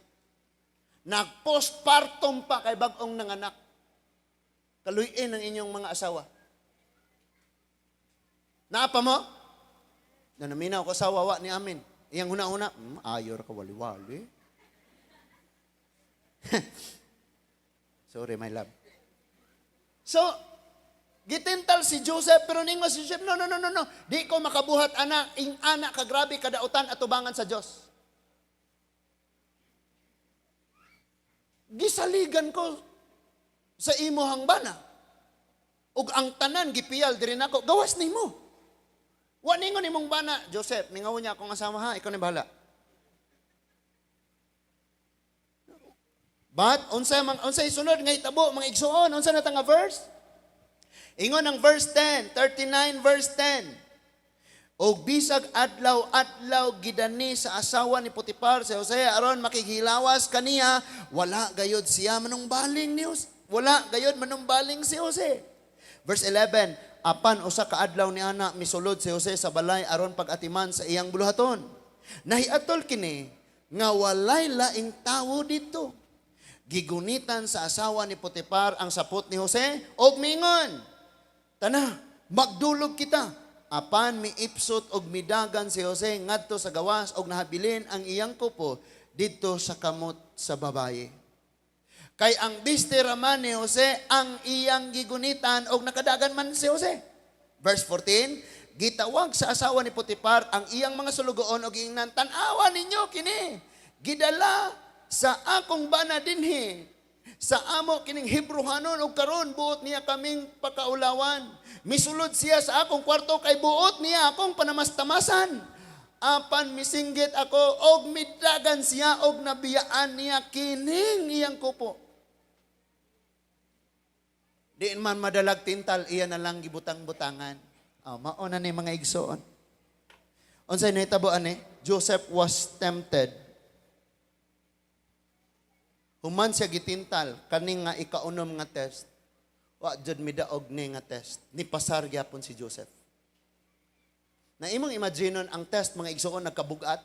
Nag-postpartum pa kay bagong nanganak. Kaluyin ang inyong mga asawa. Naapa mo? Nanaminaw ko sa wawa ni Amin. Iyang una-una, ayor ka wali-wali. Sorry, my love. So, gitintal si Joseph, pero ningo si Joseph, no. Di ko makabuhat, anak. Ing anak ka grabe kadautan at tubangan sa Diyos. Gisaligan ko sa imuhang bana. Ug ang tanan, gipiyal, diri nako, gawas ni mo. Wa ningon imong bana, Joseph, ningaw niya akong asama ha, ikaw ni bahala. But, unsay sunod nga hitabo, mga igsuon, unsa na nga verse? Ingon ang verse 10, 39 verse 10. O bisag adlaw-adlaw gidani sa asawa ni Potiphar si Jose aron makighilawas kaniya, wala gayod siya manungbaling ni Jose. Wala gayod manungbaling si Jose. Verse 11, apan usa ka adlaw ni ana misulod si Jose sa balay aron pag-atiman sa iyang buluhaton. Nahiatol kini nga walay laing tawo dito. Gigunitan sa asawa ni Potiphar ang sapot ni Jose og mingon, tana, magdulog kita. Apan miipsot og midagan si Jose ngadto sa gawas og nahabilin ang iyang kupo didto sa kamot sa babaye. Kay ang biste raman ni Jose ang iyang gigunitan og nakadagan man si Jose. Verse 14, gitawag sa asawa ni Potiphar ang iyang mga sulugoon og ingnan, tan-awa ninyo kini. Gidala sa akong bana dinhi. Sa amo kining Hebrewanon og karon buot niya kaming pakaulawan. Misulod siya sa akong kwarto kay buot niya akong panamastamasan. Apan misinggit ako og midagan siya og nabiyaan niya kining iyang kupo. Diin man madalag tintal iya na lang gibutang-butangan. Mao na ni mga igsoon. Unsay nahitabo ani? Joseph was tempted. Human siya gitintal kaning nga ikaunom nga test. Wa jud midaog ni nga test. Ni pasar gyapon si Joseph. Na imong imagineon ang test mga igsoon nagkabugat.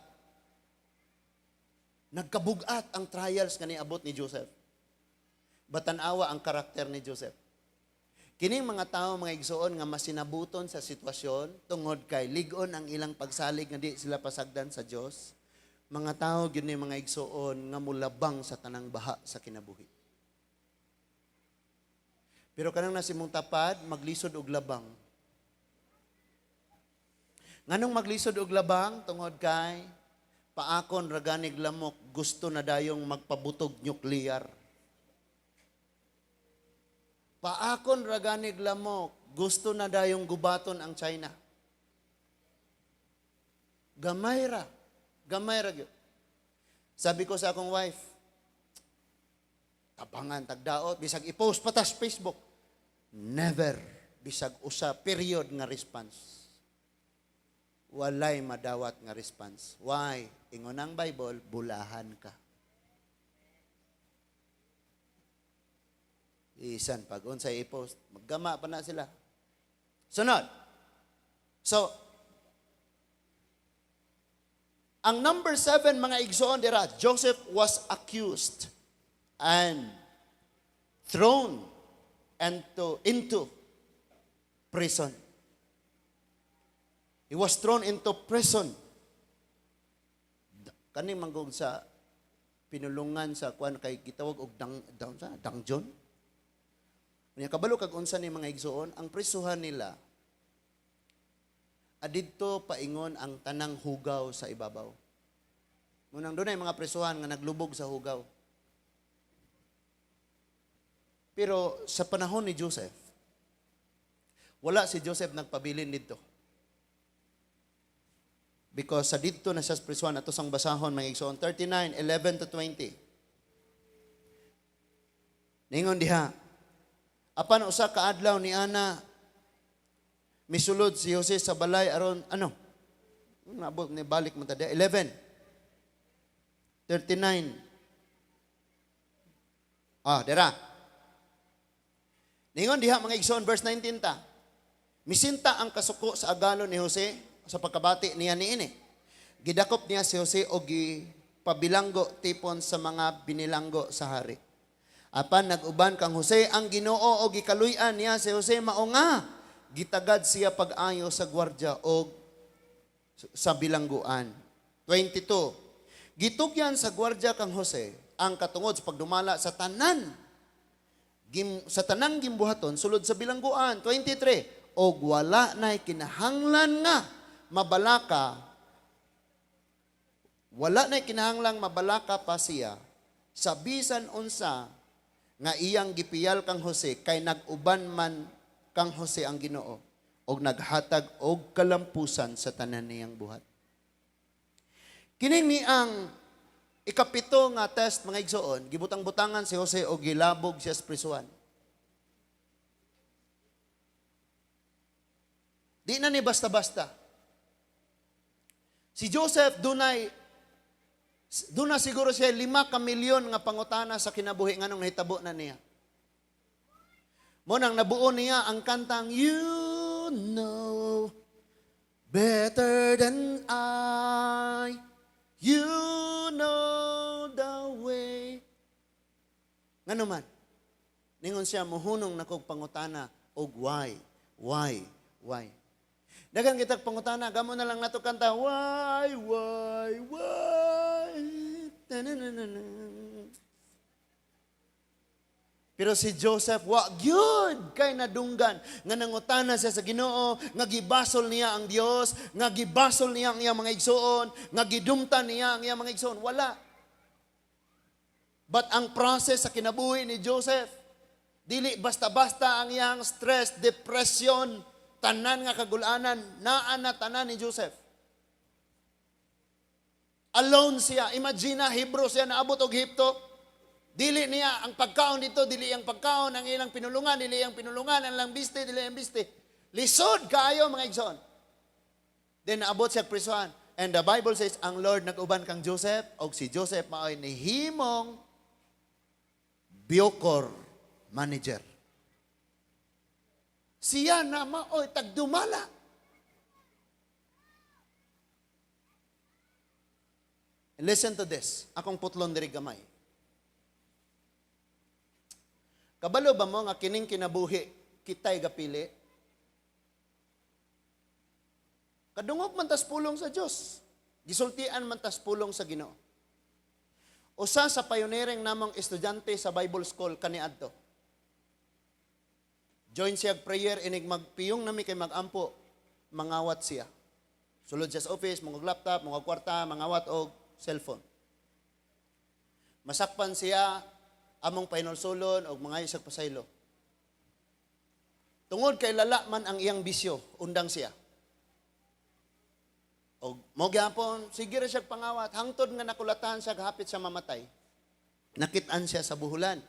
Nagkabugat ang trials nga niabot ni Joseph. Batan-awa ang karakter ni Joseph. Kining mga tao mga igsoon nga masinabuton sa sitwasyon tungod kay lig-on ang ilang pagsalig nga di sila pasagdan sa Dios. Mga tao gyud ni mga igsoon nga mulabang sa tanang baha sa kinabuhi. Pero kanang nasimong tapad, maglisod og labang. Nganong maglisod og labang tungod kay paakon raganig lamok gusto na dayong magpabutog nuclear. Paakon raganig lamok gusto na dayong gubaton ang China. Gamay ra gyud. Sabi ko sa akong wife, tabangan tagdaot bisag i-post pa ta sa Facebook. Never bisag usa period nga response. Walay madawat nga response. Why? Ingon ang Bible, bulahan ka. Isan pag unsay i-post, maggama pa na sila. Sunod. So, ang number 7, mga igsoon dira, Joseph was accused and thrown into prison. He was thrown into prison. Kani manggog sa pinulungan sa kuan kay gitawag og dungeon. Unya kabalo kag unsa ni mga igsoon, ang prisuhan nila adidto paingon ang tanang hugaw sa ibabaw. Munang dunay mga prisuhan nga naglubog sa hugaw. Pero sa panahon ni Joseph, wala si Joseph nagpabilin dito. Because sa dito na siya sa prisuhan, ato sang basahon mga igsoon, 39:11-20. Ningon diha, apan usa ka adlaw ni ana misulod si Jose sa balay aron nabot ni balik man ta 11:39. Dera. Ningon diha mga igsoon verse 19 ta. Misinta ang kasuko sa agalo ni Jose sa pagkabati niya niini. Gidakop niya si Jose og gipabilanggo tipon sa mga binilanggo sa hari. Apan nag-uban kang Jose ang Ginoo og gikaluy-an niya si Jose mao nga gitagad siya pag-ayo sa gwardya o sa bilangguan. 22. Gitugyan sa gwardya kang Jose ang katungod sa pagdumala sa tanang gimbuhaton sulod sa bilangguan. 23. Og wala na'y kinahanglan nga mabalaka pa siya sa bisan unsa nga iyang gipiyal kang Jose kay nag-uban man kang Jose ang Ginoo og naghatag og kalampusan sa tanan niyang buhat. Kini ni ang ikapito nga test mga igsoon, gibutang-butangan si Jose og gilabog siya sa prisuhan. Di na ni basta-basta. Si Joseph, Duna siguro siya 5 ka milyon nga pangutana sa kinabuhi nganong nahitabo na niya. Mo nang nabuo niya ang kantang You know better than I. You know the way. Ngano man? Ningon siya muhunong nakog pangutana og why? Daghang kitag pangutana, gamo na lang nato kanta, why? Ta-na-na-na-na. Pero si Joseph, wa gyud kay nadunggan nga nangutana siya sa Ginoo, nga gibasol niya ang Dios, nga gibasol niya ang iyang mga igsoon, nga gidumtan niya ang iyang mga igsoon. Wala. But ang process sa kinabuhi ni Joseph, dili basta-basta ang iyang stress, depression, tanan nga kagulanan, naan na tanan ni Joseph. Alone siya. Imagine na, Hebrew siya, naabot og Egypto. Dili niya ang pagkaon dito, dili ang pagkaon, ang ilang pinulungan, dili ang pinulungan, ang lang biste, dili ang biste. Lisod kaayo mga igsoon. Then naabot siya prisuhan. And the Bible says, ang Lord nag-uban kang Joseph, og si Joseph maoy nihimong Biokor manager. Siya na maoy tagdumala. And listen to this. Akong putlon diri gamay. Kabalo ba mo nga kining kinabuhi kitay gapili? Kadungog man tas pulong sa Dios. Gisultian man tas pulong sa Ginoo. Usa sa pioneering namong estudyante sa Bible School kaniadto. Join siya prayer, inig magpiyong nami kay magampo, mangawat siya. Sulod siya sa office, mga laptop, mga kwarta, mangawat og cellphone. Masakpan siya, among painulsulon og mga isag pasaylo. Tungod kay lala man ang iyang bisyo, undang siya. Og mo gyapon, sige ra siya pangawat, hangtod nga nakulatan siya hapit sa mamatay. Nakit-an siya sa buhulan.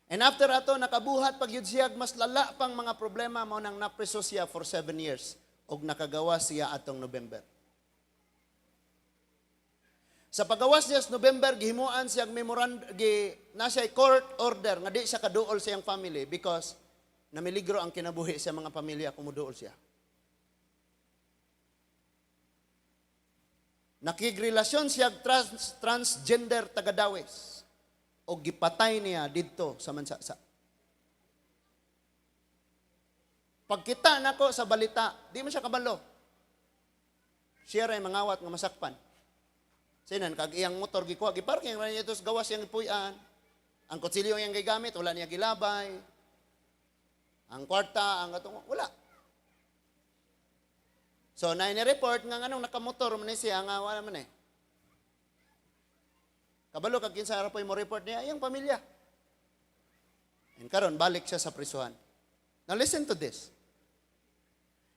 And after ato, nakabuhat pag yun siya, mas lala pang mga problema mo nang napreso siya for 7 years. Og nakagawa siya atong November. Sa pagawas niya sa November, gihimuan siya na siya court order nga di siya kaduol sa iyang family because namiligro ang kinabuhi sa mga pamilya kung muduol siya. Nakigrelasyon siya transgender tagadawes. O gipatay niya didto sa mansasa. Pagkita nako sa balita, di mo siya kabalo. Siya ray mangawat nga masakpan. Sinan kag iyang motor gikuha giparking ra niya tos gawas yang ipuy-an. Ang kutsilyo yang gigamit wala niya gilabay. Ang kwarta ang atong wala. So na ni-report nga nganong nakamotor man siya nga wala man eh. Kabalo kag kinsa ra poy mo report niya iyang pamilya. And karon balik siya sa prisuhan. Now listen to this.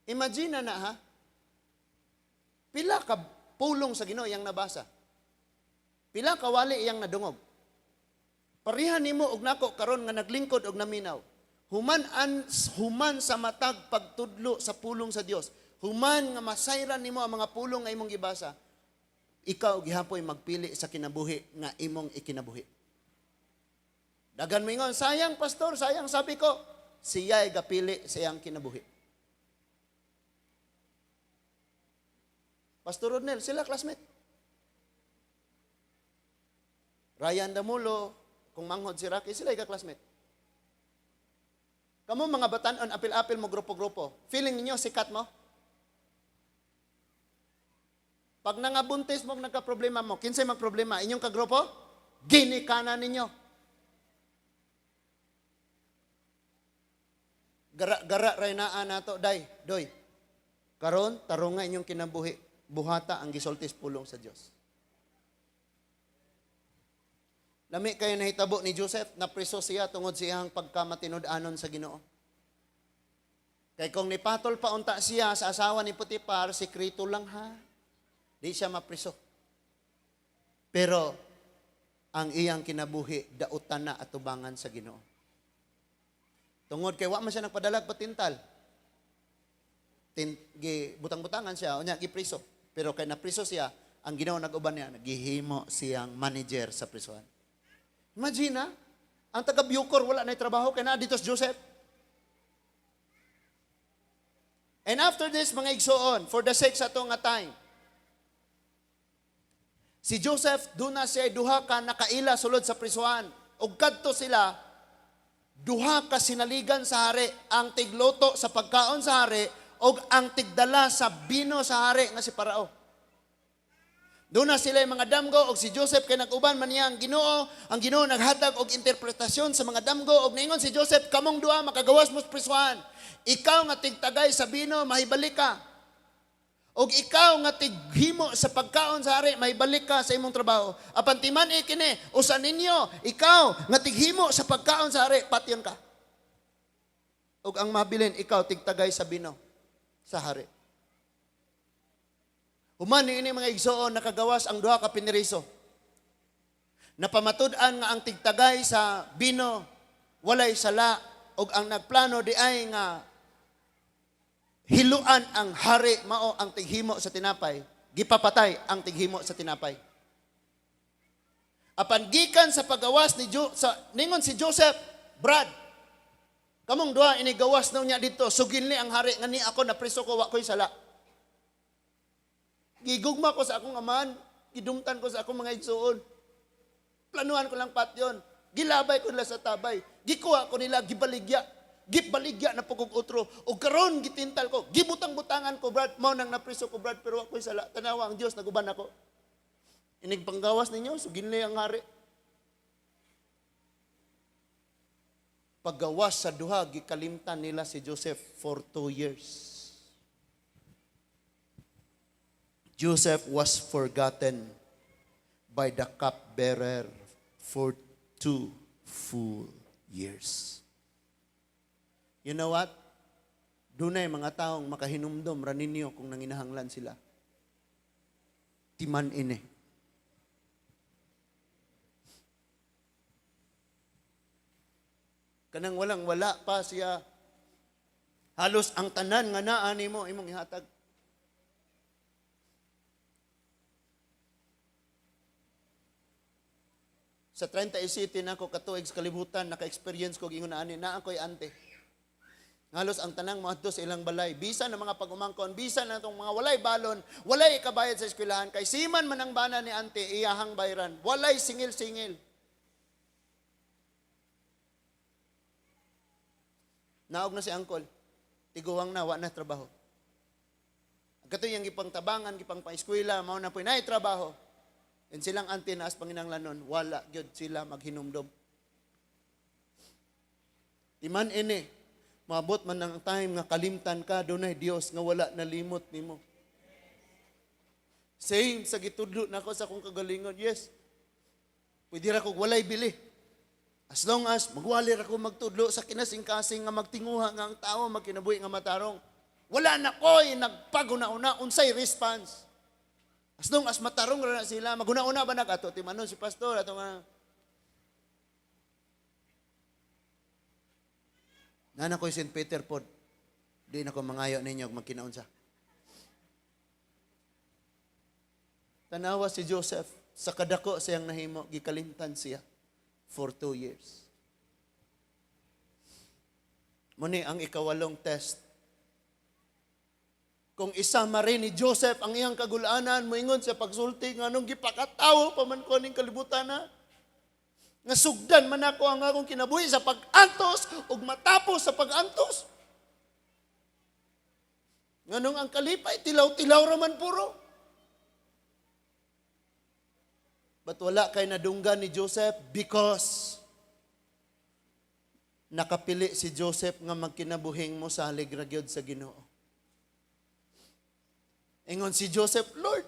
Imagine na ha. Pila ka pulong sa Ginoo iyang nabasa. Pila ka wali iyang nadungog. Parihan nimo og nako karon nga naglingkod og naminaw. Human sa matag pagtudlo sa pulong sa Dios. Human nga masayran nimo ang mga pulong nga imong gibasa. Ikaw gihapoy magpili sa kinabuhi nga imong ikinabuhi. Dagan mo ingon, sayang pastor, sayang sabi ko, siya'y gapili sa iyang kinabuhi. Pastor Rodnel, sila classmate. Ryan Damulo, kung manghod si Rocky, sila ka-classmate. Kamu mga batanon, apil-apil mo, grupo-grupo. Feeling ninyo, sikat mo? Pag nangabuntis mo, nagka-problema mo, kinsay mag-problema, inyong kagrupo, ginikana ninyo. Gara ray naa nato, doy. Karon tarunga inyong kinabuhi, buhata ang gisultis pulong sa Dios. Lami kayo nahitabo ni Joseph, napriso siya tungod siyang pagkamatinud-anon sa Ginoo. Kay kung nipatol pa unta siya sa asawa ni Potiphar, sikreto lang ha. Di siya mapriso. Pero ang iyang kinabuhi dautan na atubangan sa Ginoo. Tungod kay wa man siya nagpadalag patintal. Butang-butangan siya, unya gipriso. Pero kay napriso siya, ang ginawa nag-uban niya, naghihimo siyang manager sa prisuhan. Imagine na, ang taga-Bucor wala na trabaho, kaya na dito si Joseph. And after this, mga igsoon, for the sake sa ito nga time, si Joseph, doon na siya duha ka nakaila sulod sa prisuhan. Ug kadto sila, duha ka sinaligan sa hari, ang tigloto sa pagkaon sa hari, o ang tigdala sa bino sa hari nga si Parao. Doon na sila yung mga damgo, o si Joseph kay nag-uban man niya ang Ginoo naghatag og interpretasyon sa mga damgo, og ningon si Joseph, kamong duha makagawas mo sa prisuhan. Ikaw nga tigtagay sa bino, mahibalik ka. Og ikaw nga tighimo sa pagkaon sa hari, mahibalik ka sa imong trabaho. Apan timan ikini, usa ninyo, ikaw nga tighimo sa pagkaon sa hari, patyon ka. Og ang mabilin, ikaw tigtagay sa bino sa hari. Human ini mga igsoon, nakagawas ang duha ka piniriso. Napamatud-an nga ang tigtagay sa bino, walay sala, og ang nagplano di ay nga hiluan ang hari mao ang tighimo sa tinapay, gipapatay ang tighimo sa tinapay. Apan gikan sa pagawas ni ningon si Joseph, Brad, kamong duha inigawas na niya dito, sugin ni ang hari nga ni ako na preso ko wa koy sala. Gigugma ko sa akong aman, gidumtan ko sa akong mga igsoon. Planuhan ko lang patyon, gilabay ko nila sa tabay, gikuha ko nila gibaligya. Gibaligya na pugog utro. O karon gitintal ko. Gibutang-butangan ko, Brad. Mao nang napriso ko, Brad. Pero ako'y sala. Tanawa ang Diyos, naguban ako. Inigpanggawas ninyo, sugin ang hari. Paggawas sa duha, gikalimtan nila si Joseph for 2 years. Joseph was forgotten by the cupbearer for 2 full years. You know what? Dunay mga taong makahinumdom raninyo kung nanginahanglan sila. Timan ini. Kanang walang-wala pa siya. Halos ang tanan nga naa nimo imong ihatag. Sa 37 na ako katuig sa kalibutan, naka-experience ko gingon ani na ako'y ante. Halos ang tanang mga sa ilang balay, bisan ng mga pag-umangkon, bisan na itong mga walay balon, walay ikabayad sa eskwelahan, kay siman man ang bana ni ante, iyahang bayran, walay singil-singil. Naog na si angkol, tiguwang na, wa na trabaho. Kato yung gipang tabangan, gipang pa-eskwela, mao na po na trabaho. And silang ante naas panginanglanon, wala gyud sila maghinumdom. Timan ini, maabot man ang time nga kalimtan ka, dunay Dios nga wala nalimot nimo. Same sa gitudlo nako sa akong kagalingon, yes. Pwede ra ko walay bili. As long as magwali ra ko magtudlo sa kinasing-kasing nga magtinguha nga ang tao magkinabuhi nga matarong. Wala na ko'y nagpaguna-una unsay response. As long as matarong ra na sila, maguna-una ba nagato timanon si pastor ato nga Nana ko'y St. Peter pod. Di na ko mangayo ninyo magkinaunsa. Tanawa si Joseph, sa kadako siyang nahimo, gikalimtan siya for 2 years. Muni ang ikawalong test. Kung isama rin ni Joseph ang iyang kagulaanan, moingon sa pagsulti, nga nung gipakatawo, paman ko ning kalibutan na, nga sugdan man ako ang akong kinabuhi sa pag-antos ug matapos sa pag-antos. Nganong ang kalipay, tilaw-tilaw raman puro. But wala kay nadunggan ni Joseph because nakapili si Joseph nga magkinabuhing mo sa haligragyod sa Ginoo. Ingon si Joseph, Lord,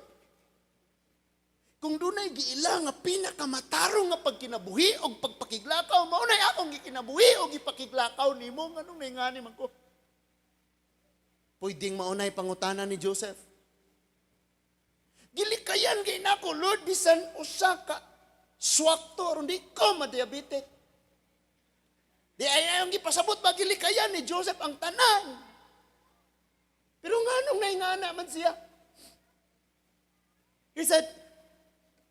kung dunay giila nga pinakamatarong nga pagkinabuhi o pagpakiglakaw, maunay akong gikinabuhi o gipakiglakaw nimo, nganong nangani man ko. Pwedeng maunay pangutana ni Joseph. Gilikayan kay nako, Lord, bisan usa ka swakto, hindi ko madiabetic. Di ayayong gipasabot ba gilikayan ni Joseph ang tanan. Pero nganong naingana man siya. He said,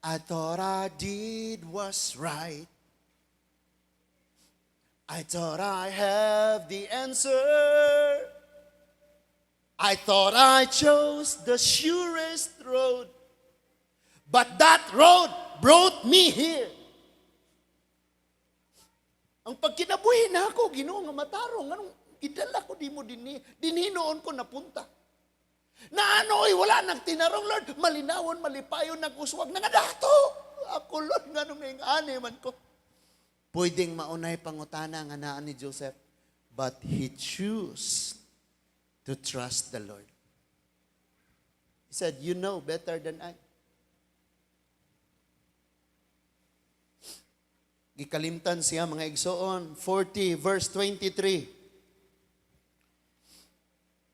I thought I did was right. I thought I have the answer. I thought I chose the surest road. But that road brought me here. Ang pagkinabuhi na ako, Ginoo nga matarong, anong gidala ko di mo dinhinoon ko napunta. Na ano'y wala nagtinarong, Lord, malinawon, malipayon, nag-uswag, nangadato. Ako, Lord, nga nung ani man ko. Pwedeng maunay pangutana nga naan ni Joseph, but he chose to trust the Lord. He said, you know better than I. Gikalimtan siya mga igsoon, 40 verse 23.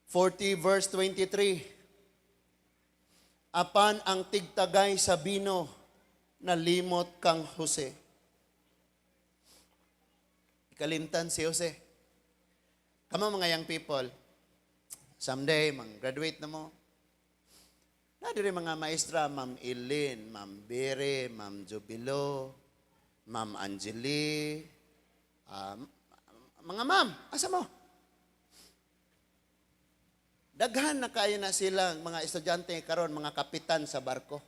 40 verse 23. Apan ang tigtagay sa bino, nalimot kang Jose. Gikalimtan si Jose. Kamo mga young people, someday, mag-graduate na mo. Nadiri mga maestra, Ma'am Eileen, Ma'am Bere, Ma'am Jubilo, Ma'am Angeli, mga ma'am, asa mo? Daghan na kayo na silang mga estudyante karon, mga kapitan sa barko.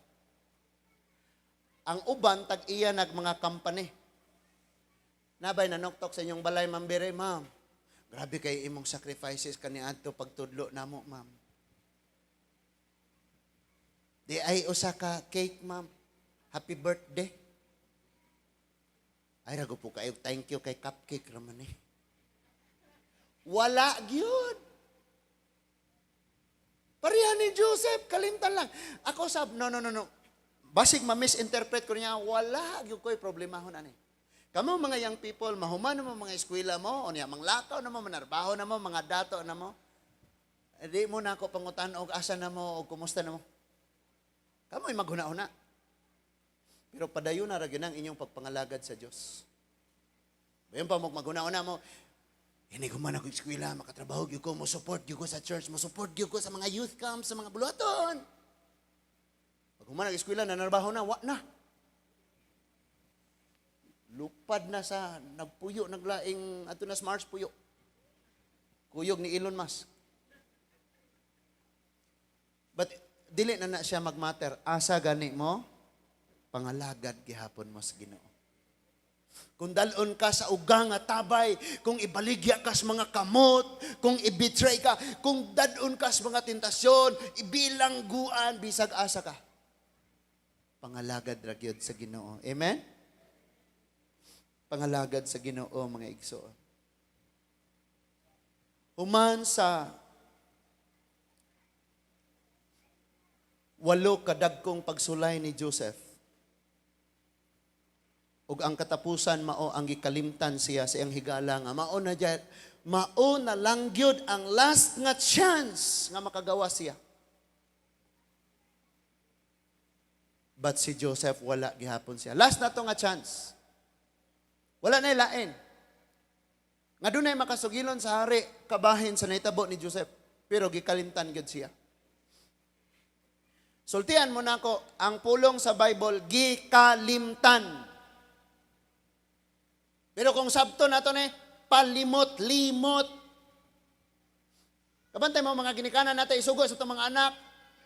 Ang uban, tag-iya nag mga company. Nabay nanoktok sa inyong balay, Ma'am Bere, ma'am. Grabe kayo imong sacrifices kaniadto pagtudlo namo, ma'am. Di ay usa ka cake, ma'am. Happy birthday. Ay, rago po kayo, thank you kay cupcake raman eh. Wala gyud. Pareha ni Joseph, kalimtan lang. Ako sab, no. Basig ma-misinterpret ko niya, wala gyud ko'y problemahon ani. Kamo mga young people, mahuman mo mga eskwela mo, o niya, manglakaw na mo, manarbaho na mo, mga dato na mo. Di mo na ako pangutan og asa na mo, o kumusta na mo. Kamo'y maghuna-huna. Pero padayon na rin ang inyong pagpangalagad sa Diyos. Bayan pa mo, maghuna-huna mo, hindi ko man ako eskwela, makatrabaho gyud ko, mo support gyud ko sa church, mo support gyud ko sa mga youth camps, sa mga buluhaton. Pag human ang eskwela, nanarbaho na, wa na. Lupad na sa nagpuyo, naglaing, ato na Mars puyo. Kuyog ni Elon Musk. But, dili na siya magmatter. Asa gani mo? Pangalagad gihapon mo sa Ginoo. Kung dalon ka sa ugang nga tabay, kung ibaligya ka sa mga kamot, kung ibetray ka, kung dadon ka sa mga tentasyon, ibilangguan, bisag asa ka. Pangalagad ra gyud sa Ginoo. Amen? Pangalagad sa Ginoo, mga igsoon. Human sa 8 kadagkong pagsulay ni Joseph, ug ang katapusan mao ang gikalimtan siya sa iyang higala nga mao na lang gyud ang last nga chance nga makagawa siya. But si Joseph wala gihapon siya. Last na to nga chance. Wala na ilain. Nga dunay makasugilon sa hari kabahin sa naitabo ni Joseph, pero gikalimtan gyud siya. Sultian mo na ako, ang pulong sa Bible, gikalimtan. Pero kung sabto na ito palimot-limot. Kabantay mo mga ginikanan natin, isugo sa itong mga anak.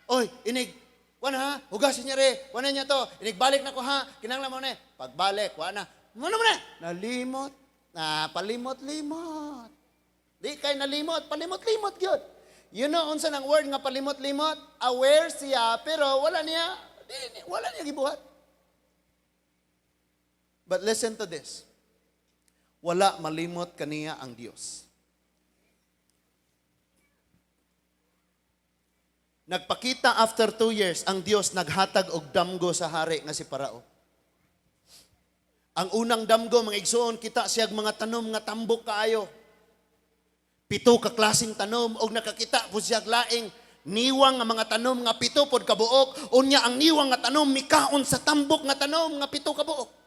Oy, inig, wana ha, hugasin niya rin, wana niya to, inigbalik na ko ha, kinanglan mo na pagbalik, wana, mo na, nalimot, palimot-limot. Di kay nalimot, palimot-limot yun. You know, unsa ng word nga palimot-limot? Aware siya, pero wala niya gibuhat. But listen to this. Wala malimot kaniya ang Dios. Nagpakita after 2 years, ang Dios naghatag og damgo sa hari nga si Parao. Ang unang damgo, mga igsoon, kita siyag mga tanom nga tambok kaayo. 7 ka klaseng tanom, og nakakita po siyag laing niwang nga mga tanom nga 7 pod kabuok. Unya ang niwang nga tanom, mikaon sa tambok nga tanom nga 7 kabuok.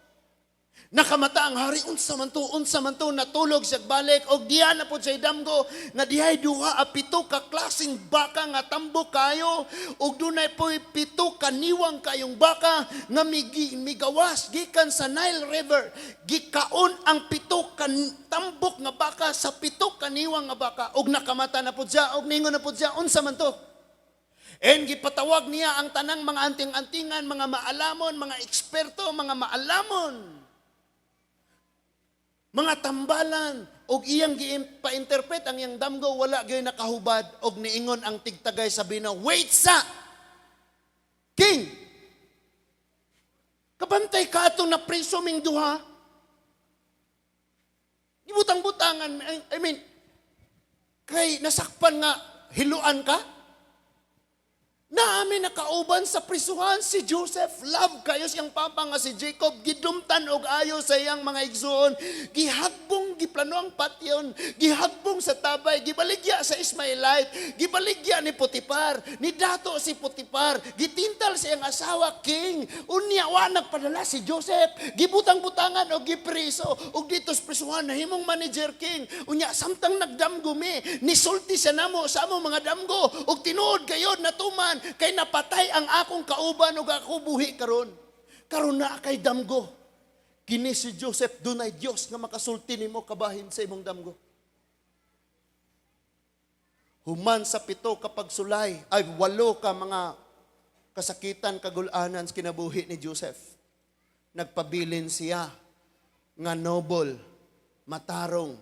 Nakamata ang hari, unsa man to, natulog siya balik, og diya na po siya damgo, nga dihay duha a pito ka klaseng baka nga tambok kayo, og dunay po pito kaniwang kayong baka, nga migawas, gikan sa Nile River, gikaon ang pito tambok nga baka sa pito kaniwang nga baka, og nakamata na po siya, og ningon na po siya, unsa man to? And gipatawag niya ang tanang mga anting-antingan, mga maalamon, mga eksperto, mga maalamon, mga tambalan, og iyang pa-interpret ang iyang damgo, wala gay nakahubad, og niingon ang tigtagay sabi na, wait sa king! Kabantay ka itong na presuming duha? Ibutang-butangan, I mean, kay nasakpan nga, hiluan ka? Naami nakauban sa prisuhan si Joseph, love kayo siyang papa nga si Jacob, gidumtan og ayo sa iyang mga igsuon, gihagbong giplano ang patyon, gihagbong sa tabay, gibaligya sa Ismaelite, gibaligya ni Potiphar, ni dato si Potiphar, gitintal sa iyang asawa king, unya wa nagpadala si Joseph, gibutang-butangan og gipriso, og dito sa prisuhan nahimong manager king, unya samtang nagdamgumi, nisulti siya namo sa among mga damgo, og tinuod kayo natuman, kay napatay ang akong kauban ug ako buhi karon. Karon na kay damgo. Kini si Joseph dunay Dios nga makasulti nimo kabahin sa imong damgo. Human sa pito ka pagsulay ay 8 ka mga kasakitan kagulanan sa kinabuhi ni Joseph. Nagpabilin siya nga noble, matarong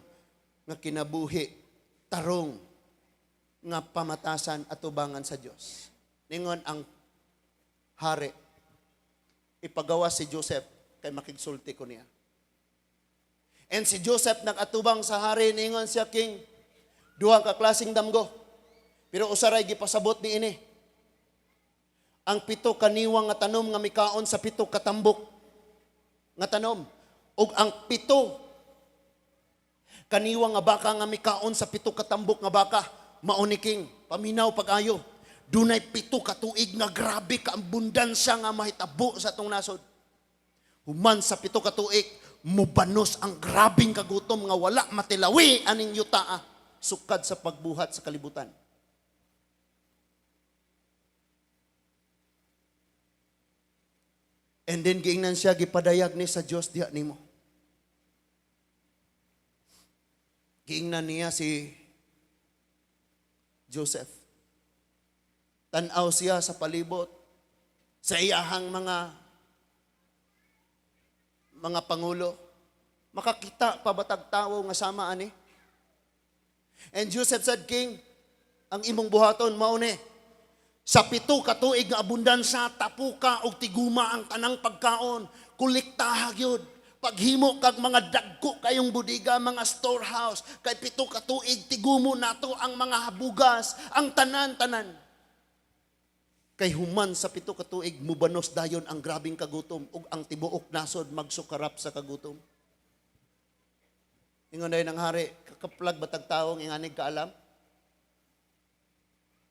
nga kinabuhi, tarong nga pamatasan at tubangan sa Dios. Ningon ang hari, ipagawa si Joseph kay makigsulti ko niya. And si Joseph nagatubang sa hari, ningon siya king, duha ka klaseng damgo, pero usaray gipasabot ni ini. Ang pito kaniwang nga tanom nga mikaon sa pito katambok nga tanom, ug ang pito kaniwang nga baka nga mikaon sa pito katambok nga baka, mao ni king, paminaw pag-ayo. Dunay 7 ka tuig nga grabe ka abundansya nga mahitabo sa atong nasod. Human sa 7 ka tuig, mubanos ang grabing kagutom nga wala matilawi aning yutaa sukad sa pagbuhat sa kalibutan. And then giingnan siya gipadayag ni sa Dios diha nimo. Giingnan niya si Joseph. Tanaw siya sa palibot, sa iyahang mga pangulo. Makakita pa batag tawo nga sama ani? And Joseph said, king, ang imong buhaton mao ni, sa 7 ka tuig nga abundansya, tapuka og tiguma ang tanang pagkaon, kuliktaha gyud. Paghimo kag mga dagko kayong budiga, mga storehouse, kay 7 ka tuig tigumo nato ang mga habugas, ang tanan-tanan. Kay human sa 7 ka tuig, mubanos dayon ang grabing kagutom ug ang tibuok nasod magsukarap sa kagutom. Ingon dayon ang hari, kakaplag batag tawo inganig kaalam.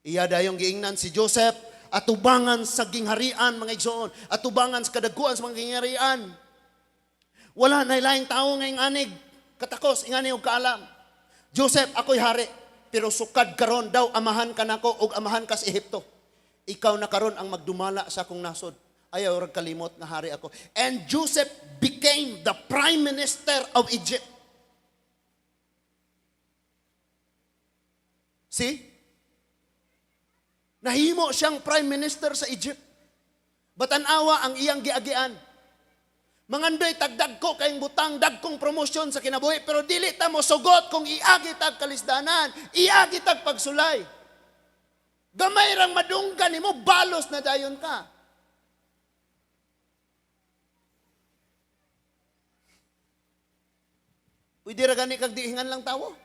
Iya dayong giingnan si Joseph atubangan sa gingharian mga igsoon, atubangan sa kadagkuan sa mga gingharian. Wala na laing tawo nga inganig katakos ingani og kaalam. Joseph, ako'y hari, pero sukad karon daw amahan ka nako og amahan ka sa Ehipto. Ikaw na karon ang magdumala sa akong nasod. Ayaw rag kalimot nga hari ako. And Joseph became the prime minister of Egypt. See? Nahimo siyang prime minister sa Egypt. Batan-awa ang iyang giagian. Mangandoy tagdag ko kayong butang, dagkong promosyon sa kinabuhi, pero dili ta mo sugot kung iagi tag kalisdanan, iagi tag pagsulay. Gamay rang madunggan nimo, balos na dayon ka. Pwede ra gani kag diingan lang tawo.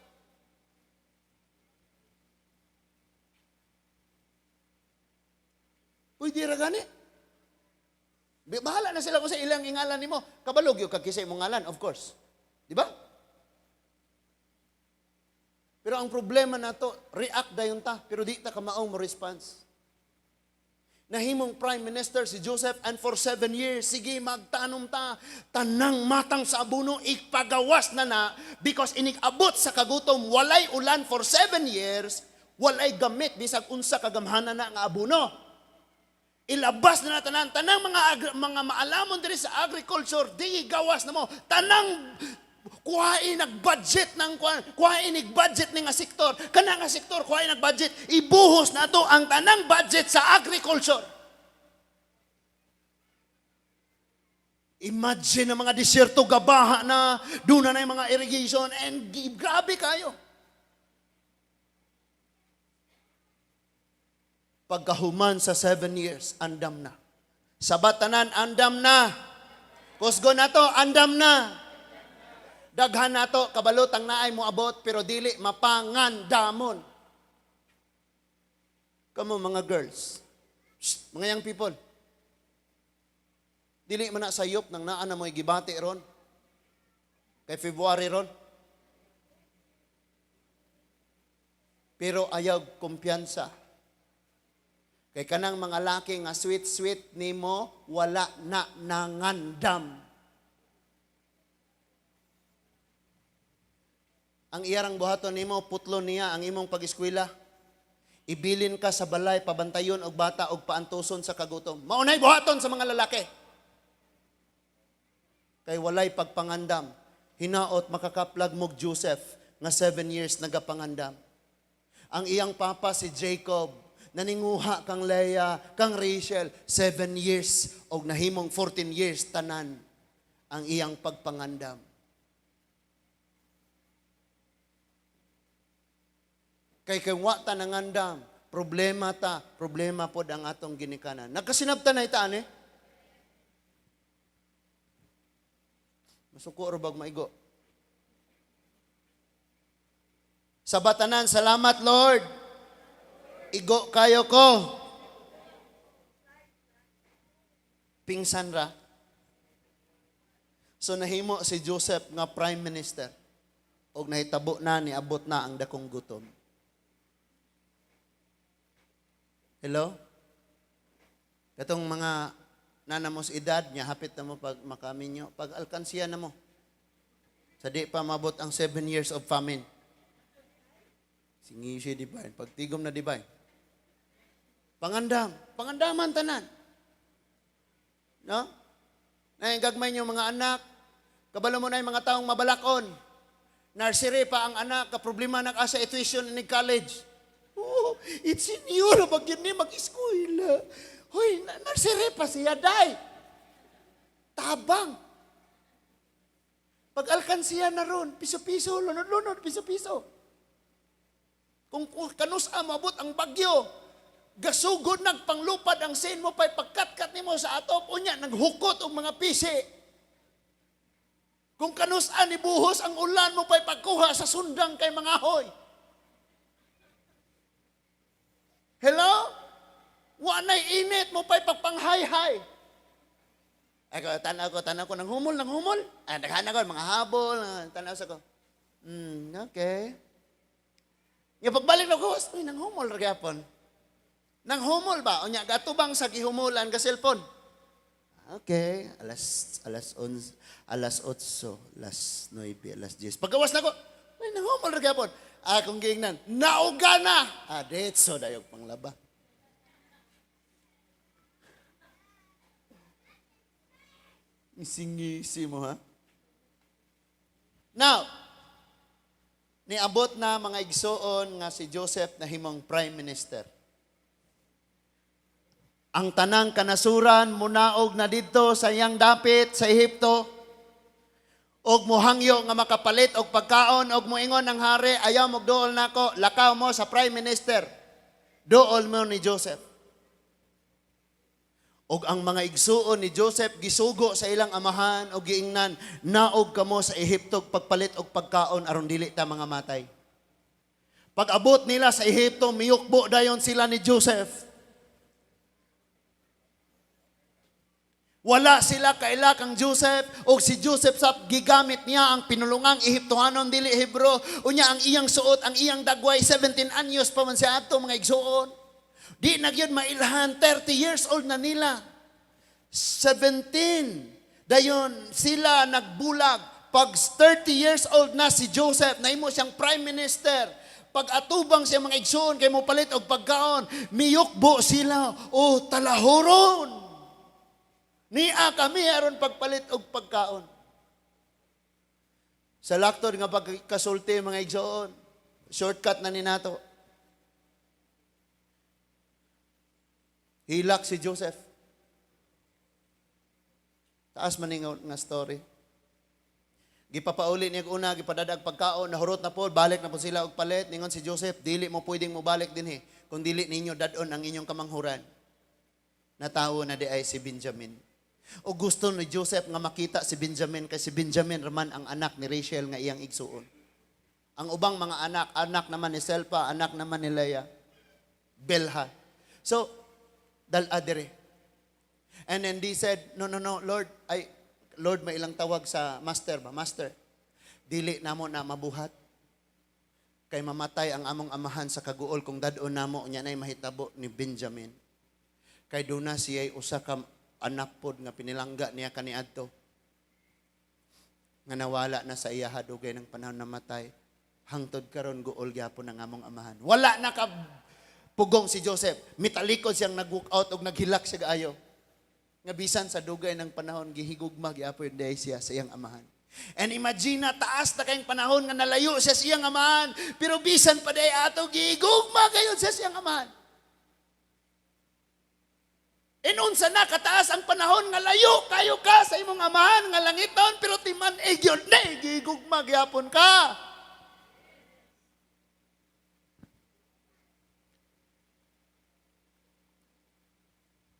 Pwede ra gani. Bahala na sila kung sa ilang ingalan nimo. Kabalog yung kag kisay mong ngalan, of course. Di ba? Pero ang problema na to, react dayon ta, pero di ta kamaong mo response. Nahimong prime minister si Joseph, and for 7 years, sige, magtanom ta, tanang matang sa abuno, ipagawas na, because inig-abot sa kagutom, walay ulan for 7 years, walay gamit, bisag unsa kagamhanan na nga abuno. Ilabas na tanan, tanang mga maalamon diri sa agriculture, di gawas na mo, tanang kuhain nag-budget ng kuhain nag-budget ng sektor. Kana nga sektor kuhain nag-budget, ibuhos na to ang tanang budget sa agriculture. Imagine ang mga disyerto gabaha na, doon na yung mga irrigation, and grabe kayo. Pagkahuman sa 7 years, andam na. Sa batanan, andam na. Kusgo na to, andam na. Daghan nato kabalotang naay mo abot pero dili mapangandamon. Kamo mga girls, mga young people, dili man na sayop nang naa na mo'y gibati ron kay February ron. Pero ayaw kumpiyansa. Kay kanang mga laki nga sweet nimo wala na nangandam. Ang iyarang buhaton nimo putlo niya ang imong pag-eskwela. Ibilin ka sa balay pabantayon og bata og paantuson sa kagutom. Maunay buhaton sa mga lalaki. Kay walay pagpangandam, hinaot makakaplag mog Joseph nga 7 years nagapangandam. Ang iyang papa si Jacob naninguha kang Leah, kang Rachel 7 years og nahimong 14 years tanan ang iyang pagpangandam. Kay wa ta nangandam, problema pod ang atong ginikanan. Nagkasinabtan na itaan eh. Masuko bag maigo. Sa batanan, salamat Lord. Igo kayo ko. Pingsan ra. So nahimo si Joseph nga prime minister. Og nahitabo na niabot na ang dakong gutom. Hello? Katong mga nanamos edad niya, hapit na mo pag makaminyo, pag alkansiya na mo. Sa di pa mabot ang 7 years of famine. Singi siya divine. Pagtigom na divine. Pangandaman tanan. No? Naingagmay niyo mga anak, kabalo mo na yung mga taong mabalakon. Nursery pa ang anak, kaproblema nag-asa tuition in college. Oh, it's in you na pag yun mag-school. Hoy, nursery pa siya, day. Tabang. Pag alkansiya na ron, piso-piso, lunod-lunod, piso-piso. Kung kanus mabot ang bagyo, gasugod nagpanglupad ang sin mo pa'y pagkat-kat nimo sa atop, unya, naghukot ang mga pisi. Kung kanus-an ibuhos ang ulan mo pa'y pagkuha sa sundang kay mga hoy. Hello? Wanay init mo pa'y pagpanghay-hay. Ako, tanaw ko, nang humol. Naghahan ako, mga habol, tanaw sa ko. Okay. Yung pagbalik na ko, nang humol, ragapon. Nang humol ba? O niya, gatubang sa gihumulan ka cellphone. Okay, alas 11, alas 8, alas 9, alas 10. Pagkawas na ko, nang humol, ragapon. Akong gingnan, nauga na. Detso dayog panglaba. Isingisi mo ha. Now, niabot na mga igsoon nga si Joseph na himong prime minister. Ang tanang kanasuran munaog na didto sa iyang dapit sa Ehipto. Og muhangyo nga makapalit og pagkaon og moingon ng hari, ayaw mo dool nako, lakaw mo sa prime minister. Dool mo ni Joseph. Og ang mga igsuon ni Joseph gisugo sa ilang amahan og giingnan, naog kamo sa Ehipto pagpalit og pagkaon aron dili ta mga matay. Pag abot nila sa Ehipto, miyukbo dayon sila ni Joseph. Wala sila kaila kang Joseph o si Joseph sa gigamit niya ang pinulungang Ehiptohanon dili Hebro. Unya ang iyang suot, ang iyang dagway 17 anyos pa man siya ato mga igsuon. Di na gyud mailhan, 30 years old na nila. 17. Dayon sila nagbulag. Pag 30 years old na si Joseph, nahimo siyang prime minister. Pag atubang siya mga igsoon kay mo palit og pagkaon, miyukbo sila o talahuron. Nia kami aron pagpalit og pagkaon. Sa lakton nga pagkasulti mga igsoon, shortcut na ni nato. Hilak si Joseph. Taas man nga story. Gipapauli niya una, gipadadag pagkaon, nahurot na po, balik na po sila og palit. Ningon si Joseph, dili mo pwedeng mo balik din kung dili ninyo dadon ang inyong kamanghuran. Natawo na di ay si Benjamin. O gusto ni Joseph nga makita si Benjamin, kasi si Benjamin raman ang anak ni Rachel nga iyang igsuon. Ang ubang mga anak naman ni Selpa, anak naman ni Leah, Bilha. So, dal-adere. And then they said, no, Lord, may ilang tawag sa master ba? Master, dili namo na mabuhat. Kay mamatay ang among amahan sa kaguol kung dadon namo nya nay mahitabo ni Benjamin. Kay duna siya'y usa ka anak pod nga pinilangga niya kaniadto. Nga nawala na sa iya hadugay ng panahon na matay. Hangtod karon guol gyapon ang among amahan. Wala na ka pugong si Joseph. Mitalikod siyang nag-walk out og naghilak siya kaayo. Nga bisan sa dugay ng panahon gihigugma gyapon day siya sa iyang amahan. And imagine na taas na kayong panahon nga nalayo siya sa iyang amahan, pero bisan pa day ato gihigugma kayo siya sa iyang amahan. Inunsa na kataas ang panahon nga layo kayo ka sa imong amahan nga langiton, pero timan gyud na gihigugma gyapon ka.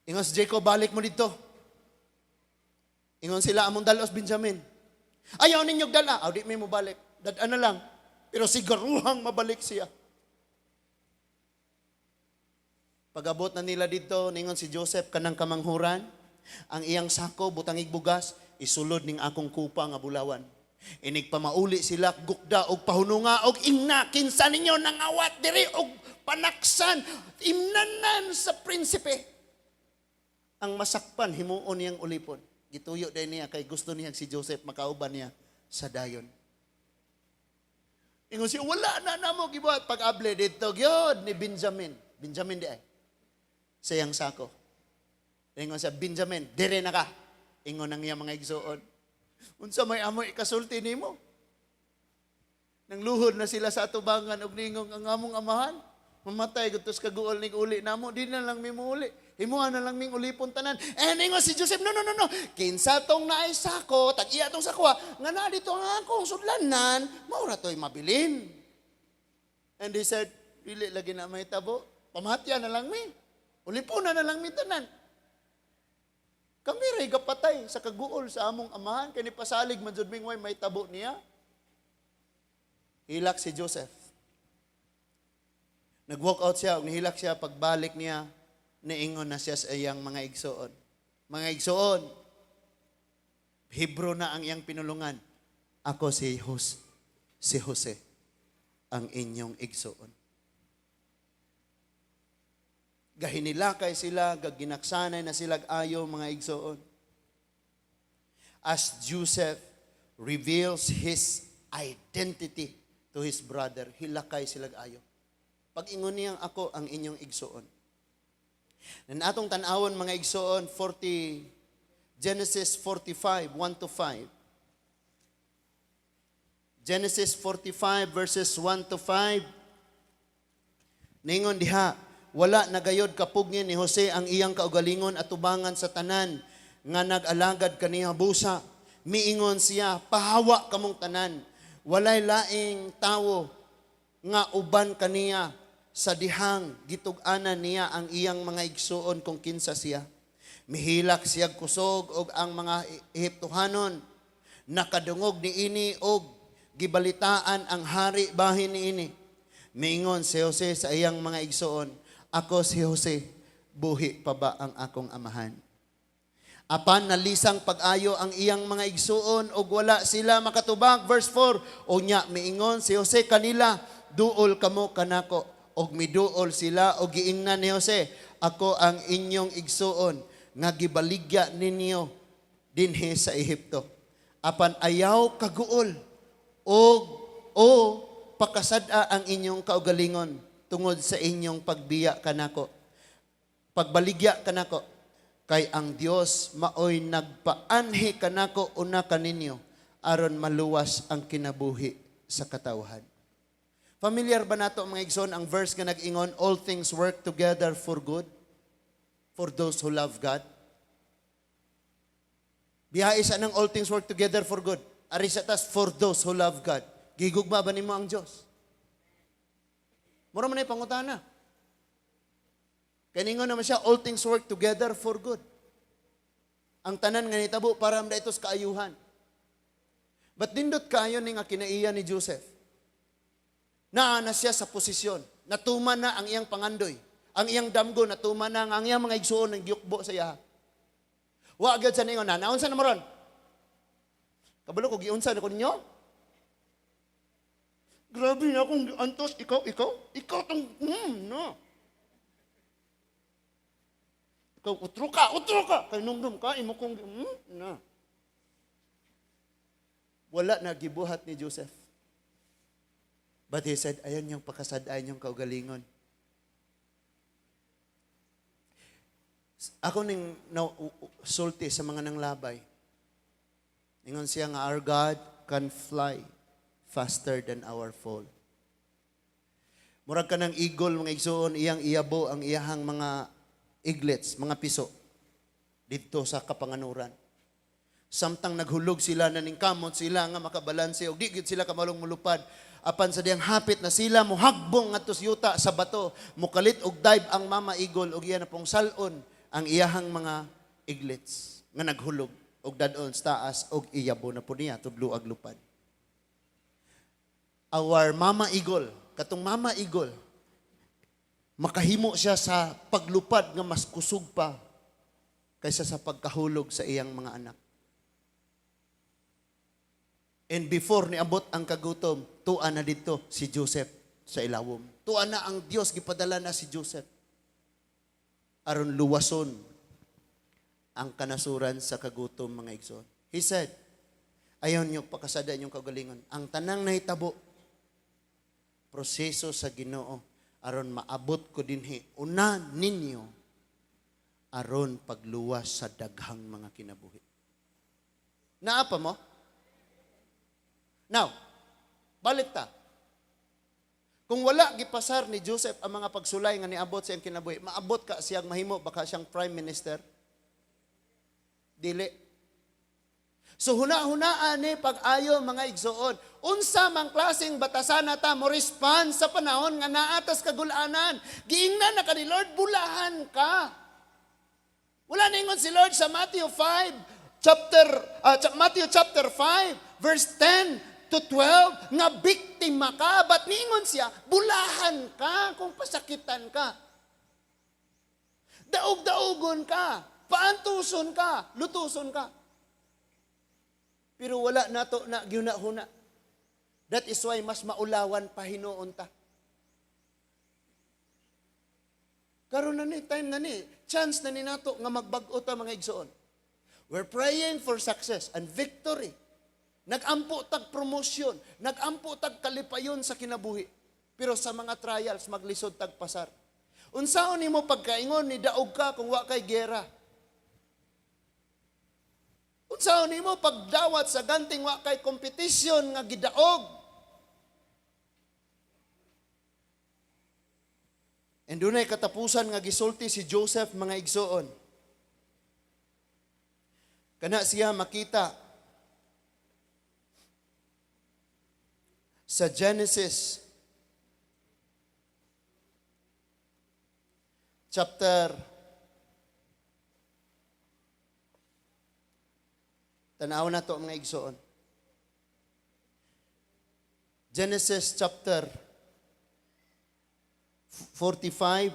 Ingon si Jacob, balik mo dito. Ingon sila, among dalos Benjamin. Ayaw ninyong dala. Di may mo balik. Dadaan na lang. Pero siguruhang mabalik siya. Pag-abot na nila dito, ningon si Joseph, kanang kamanghuran, ang iyang sako, butangig bugas, isulod ning akong kupa nga bulawan. Inig pamauli sila, gukda, og pahununga, og ingna, kinsa ninyo nangawat diri, og panaksan, imnanan sa prinsipe. Ang masakpan, himuon niyang ulipon. Gituyo din niya kay gusto niya si Joseph makauban niya sa dayon. Ingon siya, wala na namo gibuhat pag-able dito. Gyud ni Benjamin. Benjamin di ay. Sayang sako. Ingon siya, Benjamin, dire na ka. Ingon ang iya mga igsuon. Unsa may amoy ikasulti nimo? Nang luhod na sila sa atubangan og ningong ang among amahan. Mamatay gutos kaguol ning uli namo, di na lang mimuli. Himuha na lang ming ulipon tanan. Ingon si Joseph, no. Kinsa tong naay sako, tag-iya tong sakwa, nga na dito ang akong sudlanan, maura to'y mabilin. And they said, dili lagi na may tabo, pamatya na lang mi. Ulipon na lang mi tanan. Kami ray gapatay sa kaguol sa among amahan, kay ni pasalig man jud ming way may tabo niya. Hilak si Joseph. Nag-walk out siya, nihilak siya, pagbalik niya, niingon na siya sa iyang mga igsoon. Mga igsoon, Hebro na ang iyang pinulungan. Ako si Jose, ang inyong igsoon. Gahinilakay sila, gaginaksanay na sila ayo mga igsoon. As Joseph reveals his identity to his brother, hilakay sila ayo. Pag-ingon niyang ako ang inyong igsoon. Nan atong tan-awon mga igsoon, Genesis 45, 1-5. Genesis 45 verses 1-5. Ningon diha, wala nagayod kapugngin ni Jose ang iyang kaugalingon at tubangan sa tanan nga nag-alagad kaniya busa. Miingon siya, pahawa kamong tanan. Walay laing tawo nga uban kaniya sa dihang gitug-anan niya ang iyang mga igsuon kung kinsa siya. Mihilak siya kusog og ang mga Ehiptohanon nakadungog ni ini og gibalitaan ang hari bahin ni ini. Miingon si Jose sa iyang mga igsuon, ako si Jose, buhi pa ba ang akong amahan? Apan nalisang pag-ayo ang iyang mga igsuon og wala sila makatubag. Verse 4, o nya miingon si Jose kanila, duol kamo kanako og miduol sila og giingnan ni Jose, ako ang inyong igsuon nga gibaligya ninyo dinhi sa Ehipto. Apan ayaw kaguol o pakasada ang inyong kaugalingon tungod sa inyong pagbiya kanako. Pagbaligya kanako, kay ang Dios maoy nagpaanhi kanako una kaninyo aron maluwas ang kinabuhi sa katawhan. Familiar ba nato mga igsoon ang verse nga nag-ingon, all things work together for good for those who love God? Biya isa ng all things work together for good. Ari sa tas, for those who love God. Gigugma ba nimo ang Dios? Mura man ay pangutana. Kaningon naman siya, all things work together for good. Ang tanan nga nitabo para amda itos kaayuhan. But dindot kayo ni nga kinaiya ni Joseph. Naana siya sa posisyon. Natuman na ang iyang pangandoy. Ang iyang damgo, natuman na ang iyang mga igsuon ng giyukbo sa iya. Wa agad sa ningon na, naunsa na maron? Kabalo ko, giunsa na ko ninyo? Grabe na akong antos, ikaw tong, no. Ikaw, utro ka, kay numdum ka, imo kong, na. Wala na gibuhat ni Joseph. But he said, ayan yung pakasadayan yung kaugalingon. Ako ning sulti sa mga nanglabay. Ingon siya nga, our God can fly faster than our fall. Murag ka ng eagle, mga igsoon, iyang iyabo ang iyahang mga eaglets, mga piso, dito sa kapanganuran. Samtang naghulog sila, naningkamot sila nga makabalanse, o di gid sila kamalong mulupad. Apan sa diyang hapit na sila, muhagbong nga yuta sa bato, mukalit og dive ang mama eagle, og iyan na pong salon ang iyahang mga eaglets, nga naghulog, og dadon sa taas, og iyabo na po niya, tudlo ag lupad. Our mama eagle, katong mama eagle, makahimo siya sa paglupad nga mas kusog pa kaysa sa pagkahulog sa iyang mga anak. And before niabot ang kagutom, tuan na dito si Joseph sa ilawom. Tuan na ang Dios, gipadala na si Joseph aron luwason ang kanasuran sa kagutom, mga igsoon. He said, ayon yung pakasada yung kagalingon, ang tanang nahitabo, proseso sa Ginoo aron maabot ko dinhi una ninyo aron pagluwas sa daghang mga kinabuhi. Naapa mo? Now, balik ta. Kung wala gipasar ni Joseph ang mga pagsulay nga niabot sa iyang kinabuhi, maabot ka siyang mahimo baka siyang prime minister? Dili. So huna-hunaan ni pag-ayo mga igsoon. Unsa mang klaseng batasan ta mo respond sa panahon nga naatas kagulanan. Giingnan na ka ni Lord, bulahan ka. Wala ningon si Lord sa Matthew chapter 5, verse 10 to 12, nga biktima ka. Ba't ningon siya? Bulahan ka kung pasakitan ka. Daog-daogon ka. Paantuson ka. Lutuson ka. Pero wala nato na gyuna-huna. That is why mas maulawan pa hinuon ta. Karon na ni, time na ni, chance na ni nato nga magbag-o ta mga igsoon. We're praying for success and victory. Nag-ampo tag promosyon, nag-ampo tag kalipayon sa kinabuhi. Pero sa mga trials, maglisod tag pasar. Unsaon nimo pagkaingon ni daog ka kung wa kay gera? Unsaon nimo pagdawat sa ganting wa kay kompetisyon nga gidaog? And dunay katapusan nga gisulti si Joseph, mga igsoon. Kana siya makita sa Genesis chapter tanaw na to mga igsoon. Genesis chapter 45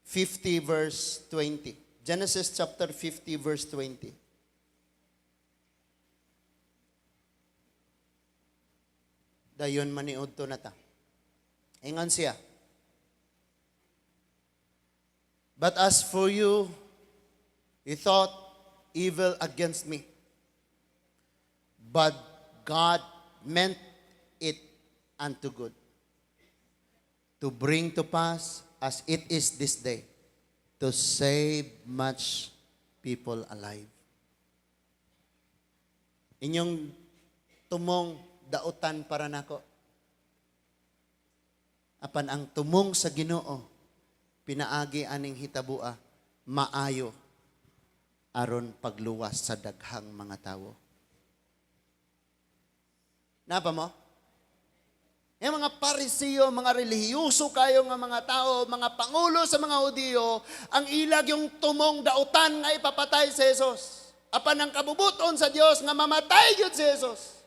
50 verse 20. Genesis chapter 50 verse 20. Dayon maniudto na ta. Ingon siya. But as for you, you thought evil against me. But God meant it unto good, to bring to pass as it is this day, to save much people alive. Inyong tumong dautan para nako. Apan ang tumong sa Ginoo, pinaagi aning hitabua, maayo aron pagluwas sa daghang mga tawo. Napa mo? Yung mga Parisiyo, mga relihiyoso kayo nga mga tao, mga pangulo sa mga Hudiyo, ang ilag yung tumong dautan nga ipapatay si Jesus. Apan ang kabubuton sa Dios nga mamatay gyud si Jesus.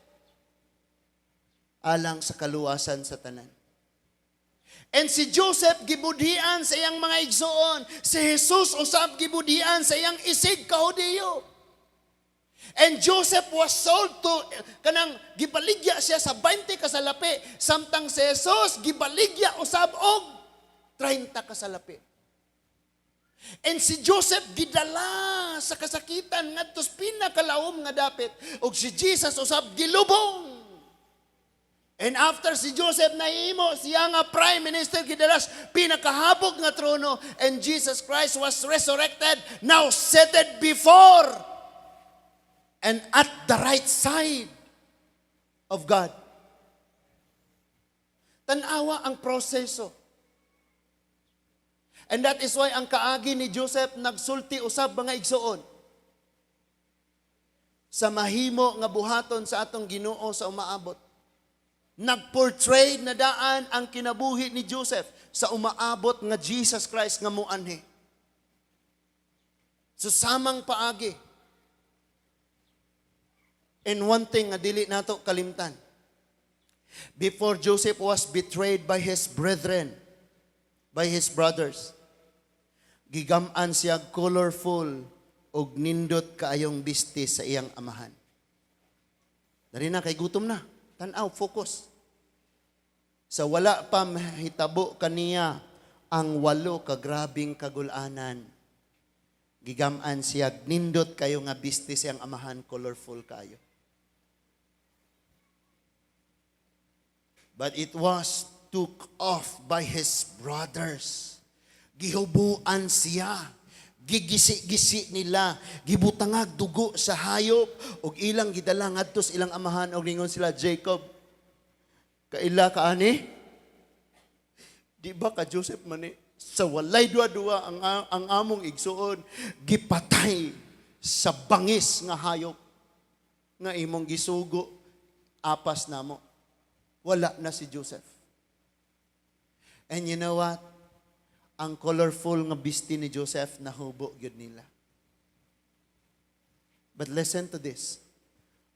Alang sa kaluwasan sa tanan. And si Joseph gibudhian sa iyang mga igsoon. Si Jesus usab gibudhian sa iyang isig ka Hudiyo. And Joseph was sold to, kanang gibaligya siya sa 20 kasalapi. Samtang si Jesus, gibaligya usab og 30 kasalapi. And si Joseph gidala sa kasakitan ngadto sa pinakalawom nga dapit. Og si Jesus usab gilubong. And after si Joseph nahimo siya nga prime minister gidalas pinakahabog nga trono, and Jesus Christ was resurrected, now seated before and at the right side of God. Tanawa ang proseso. And that is why ang kaagi ni Joseph nagsulti usab mga igsoon. Sa mahimo nga buhaton sa atong Ginoo sa umaabot. Nagportray na daan ang kinabuhi ni Joseph sa umaabot nga Jesus Christ nga muanhi. So samang paagi. And one thing nga dili nato kalimtan. Before Joseph was betrayed by his brethren, by his brothers, gigam-an siya colorful og nindot kaayong bisti sa iyang amahan. Dari na kay gutom na. Tan-aw, focus. Sa wala pa mahitabo kaniya ang 8 ka grabing kagulanan. Gigam-an siya nindot kayo nga bisti sa iyang amahan, colorful kayo. But it was took off by his brothers. Gihubuan siya. Gigisi-gisi nila. Gibutangag dugo sa hayop. Og ilang gidala ngadto sa ilang amahan. Og ningon sila, Jacob, kaila ka ani? Di ba ka Joseph mani? Sa walay dua-dua ang among igsuon, gipatay sa bangis nga hayop. Nga imong gisugo, apas namo. Wala na si Joseph. And you know what? Ang colorful nga bisti ni Joseph, nahubo gyud nila. But listen to this.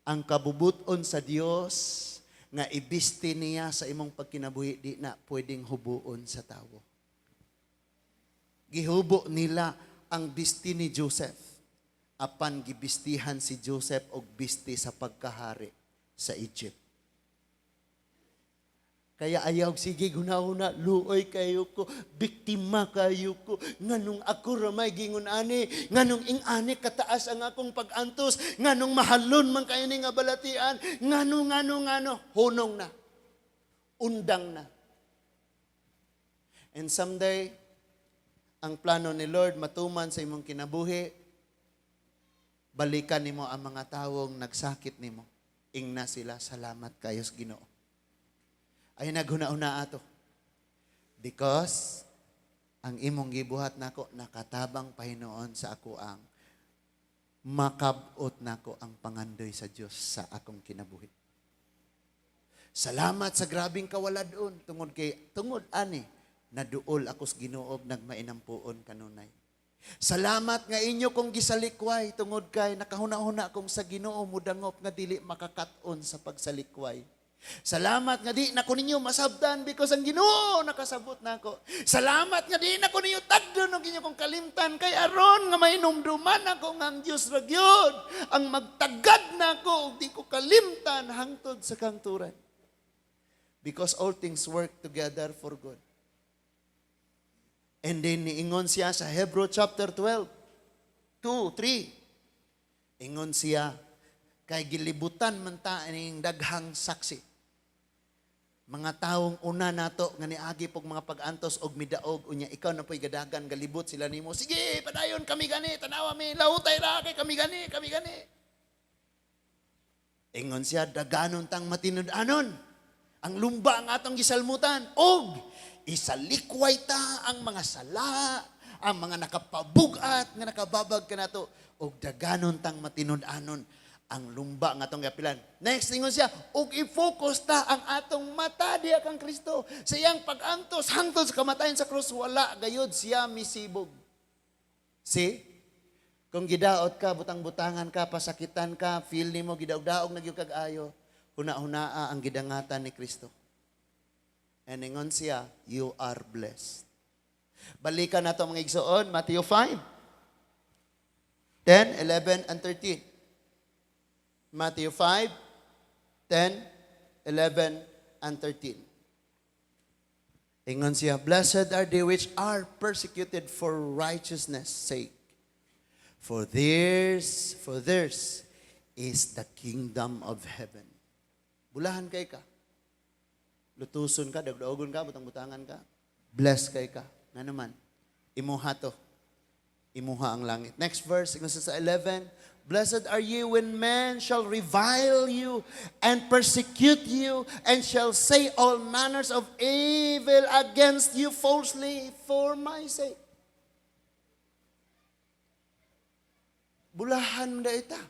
Ang kabubuton sa Dios nga ibisti niya sa imong pagkinabuhi, di na pwedeng hubuon sa tawo. Gihubo nila ang bisti ni Joseph. Apan gibistihan si Joseph og bisti sa pagkahari sa Egypt. Kaya ayaw, sige, guna-una, luoy kayo ko, biktima kayo ko, nganong ako ramay gingon ani, nganong ing ani kataas ang akong pag-antos, nganong mahalon man kayo ni nga balatian, ngano, hunong na, undang na. And someday, ang plano ni Lord matuman sa imong kinabuhi, balikan nimo ang mga tawong nagsakit nimo, ingna sila, salamat kayo sa Ginoo. Ay naghuna-una ato. Because ang imong gibuhat nako nakatabang Pahinoon sa ako ang makabot nako ang pangandoy sa Dios sa akong kinabuhi. Salamat sa grabing kawaladon tungod ani naduol ako sa Ginoo nagmainampuon kanunay. Salamat nga inyo kong gisalikway tungod kay nakahuna-huna kong sa Ginoo mudangop nga dili makakaton sa pagsalikway. Salamat nga di na ko ninyo masabdan because ang Ginoo nakasabot nako. Salamat nga di na ko ninyo tagdon og inyo kong kalimtan kay aron nga mainumduman ako nga ang Dios ra gyud ang magtagad nako og di ko kalimtan hangtod sa kangturan. Because all things work together for good. And then niingon siya sa Hebrew chapter 12, 2, 3. Ingon siya, kay gilibutan man ta ning daghang saksi. Mga taong una nato nga niagi pog mga pag-antos og midaog unya ikaw na po'y gadagan galibot sila nimo. Sige, padayon kami gani, tanawa mi, lahutay ra kay kami gani. Ingon siya, daganon tang matinud-anon. Ang lumba ang atong gisalmutan og isalikway ta ang mga sala, ang mga nakapabugat nga nakababag kanato og daganon tang matinud-anon ang lumba nga atong gapilan. Next, ingon siya, og i-focus ta ang atong mata diha kang Kristo. Sa iyang pag-antos hangtod sa kamatayon sa krus, wala gayud siya misibog. See? Kung gidaot ka, butang-butangan ka, pasakitan ka, feel nimo gidaog-daog na gyud kag ayo, huna-hunaa ang gidangatan ni Kristo. And ingon siya, you are blessed. Balikan nato mga igsoon, Matthew 5, 10, 11, and 13. Matthew 5, 10, 11, and 13. Ingon siya, blessed are they which are persecuted for righteousness' sake. For theirs is the kingdom of heaven. Bulahan kay ka. Lutuson ka, dagdaogon ka, butang-butangan ka. Bless kay ka. Nga naman, imuha to. Imuha ang langit. Next verse, sa 11, blessed are you when men shall revile you and persecute you and shall say all manners of evil against you falsely for my sake. Bulahan da ita.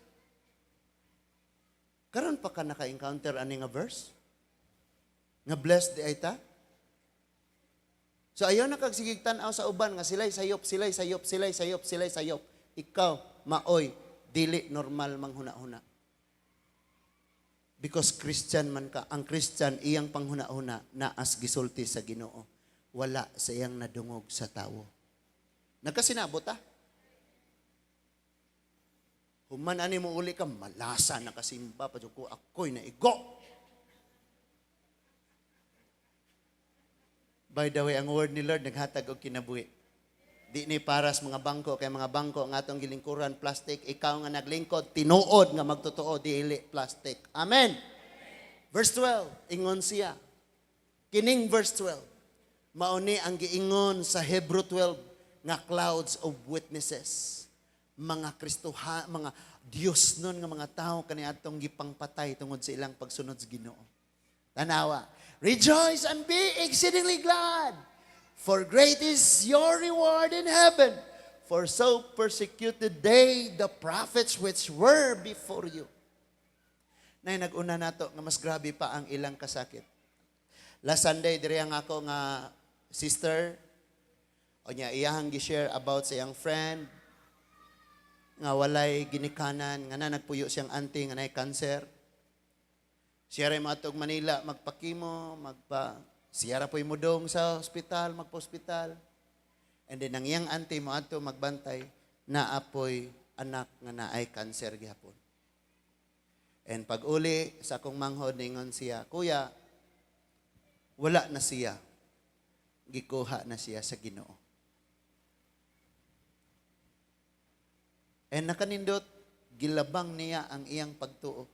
Karon pa ka naka-encounter ani nga verse? Nga blessed di ita? So ayaw na kagsigig tan-aw sa uban nga sila'y sayop. Ikaw, maoy, dili normal mang huna-huna. Because Christian man ka, ang Christian iyang panghuna-huna naas gisulti sa Ginoo. Wala sa iyang nadungog sa tawo. Nagkasinabot ta? Human ani mo uli ka, malasa na kasimba, pa ko ako'y naigo. By the way, ang word ni Lord, naghatag og kinabuhi. Di ni paras mga bangko, kay mga bangko, ang atong gilingkuran, plastic, ikaw nga naglingkod, tinuod nga magtotoo, dili plastic. Amen. Verse 12, ingon siya. Kining verse 12, mauni ang giingon sa Hebrew 12, nga clouds of witnesses. Mga Kristoha, mga Diyos nun nga mga tao kaniadtong gipangpatay tungod sa ilang pagsunod sa Ginoo. Tanawa, rejoice and be exceedingly glad, for great is your reward in heaven, for so persecuted they the prophets which were before you. Nay nag-una nato nga mas grabe pa ang ilang kasakit. Last Sunday diri ang ako nga sister o niya iyahang gi-share about sa iyang friend nga walay ginikanan, nga na nagpuyo siyang auntie nga nay cancer. Siya rin matog Manila, magpakimo, siya ra po'y mudong sa ospital, magpa-ospital. And then ang iyang auntie mo ato magbantay, naapoy anak nga naay cancer gihapon. And pag uli sa akong manghod, ningon siya, Kuya, wala na siya. Gikuha na siya sa Ginoo. And nakanindot, gilabang niya ang iyang pagtuo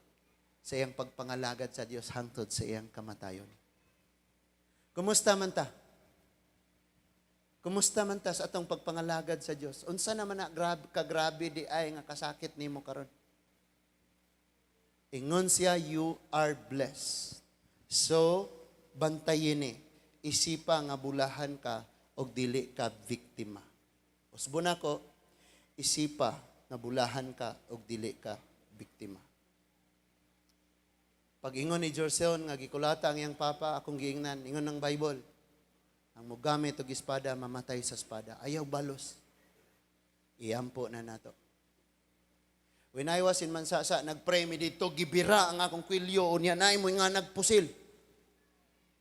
sa iyang pagpangalagad sa Diyos hangtod sa iyang kamatayon. Kumusta man ta? Kumusta man ta sa atong pagpangalagad sa Diyos? Unsa naman na kagrabe di ay nga kasakit nimo karon? Ingon siya, you are blessed. So, bantayin ni, isipa nga bulahan ka o dili ka biktima. Usbo na ko, isipa na bulahan ka o dili ka biktima. Pag ingon ni Jorseon nga gikulata ang iyang papa, akong giingnan, ingon ng Bible, ang mugamit og espada, mamatay sa espada. Ayaw balos. Iampo na nato. When I was in Mansasa, nagpray mi dito, gibira ang akong kwilyo, unya na mo nga nagpusil.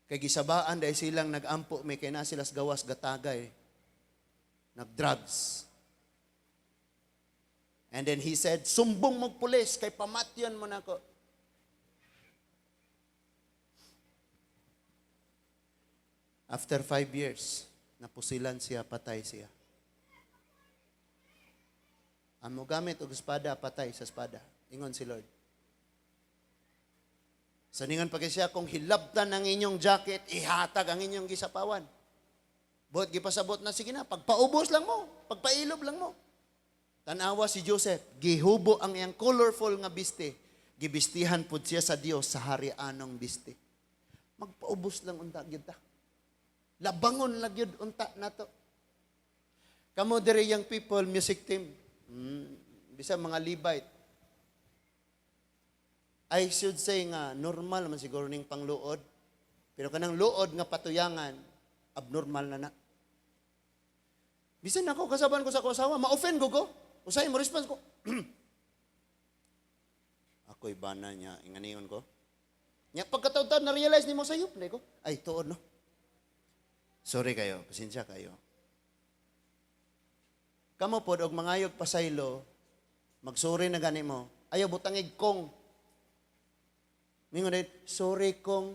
Kay gisabaan dahil silang nagampo, may kay na silas gawas gatagay. Nagdrugs. And then he said, sumbong mo pulis, kay pamatyon mo na ko. After 5 years, napusilan siya, patay siya. Amo gamit og espada, patay sa espada. Ingon si Lord. Saningan pa siya, kung hilabtan ang inyong jacket, ihatag ang inyong gisapawan. Buhat gipasabot na, sige na, pagpaubos lang mo, pagpailob lang mo. Tanawa si Joseph, gihubo ang iyang colorful nga biste. Gibistihan po siya sa Dios sa harianong biste. Magpaubos lang unta gyud ta. Labangon lang gyud unta nato. Kamo diri young people music team. Bisa mga Levite. I should say nga normal man siguro ning pangluod. Pero kanang luod nga patuyangan abnormal na. Bisan ako kasaban ko sa asawa, ma-offend ko. Usay mo response ko. Ako'y bana niya, inganiyon ko. Nya pagkataon-taon na-realize ni mo sayop, ko. Ay, tuod no. Sorry kayo, pasensya kayo. Kamo pod og mangayog pasaylo, magsuri na gani mo. Ayaw butangig kong. Ningon din, sorry kong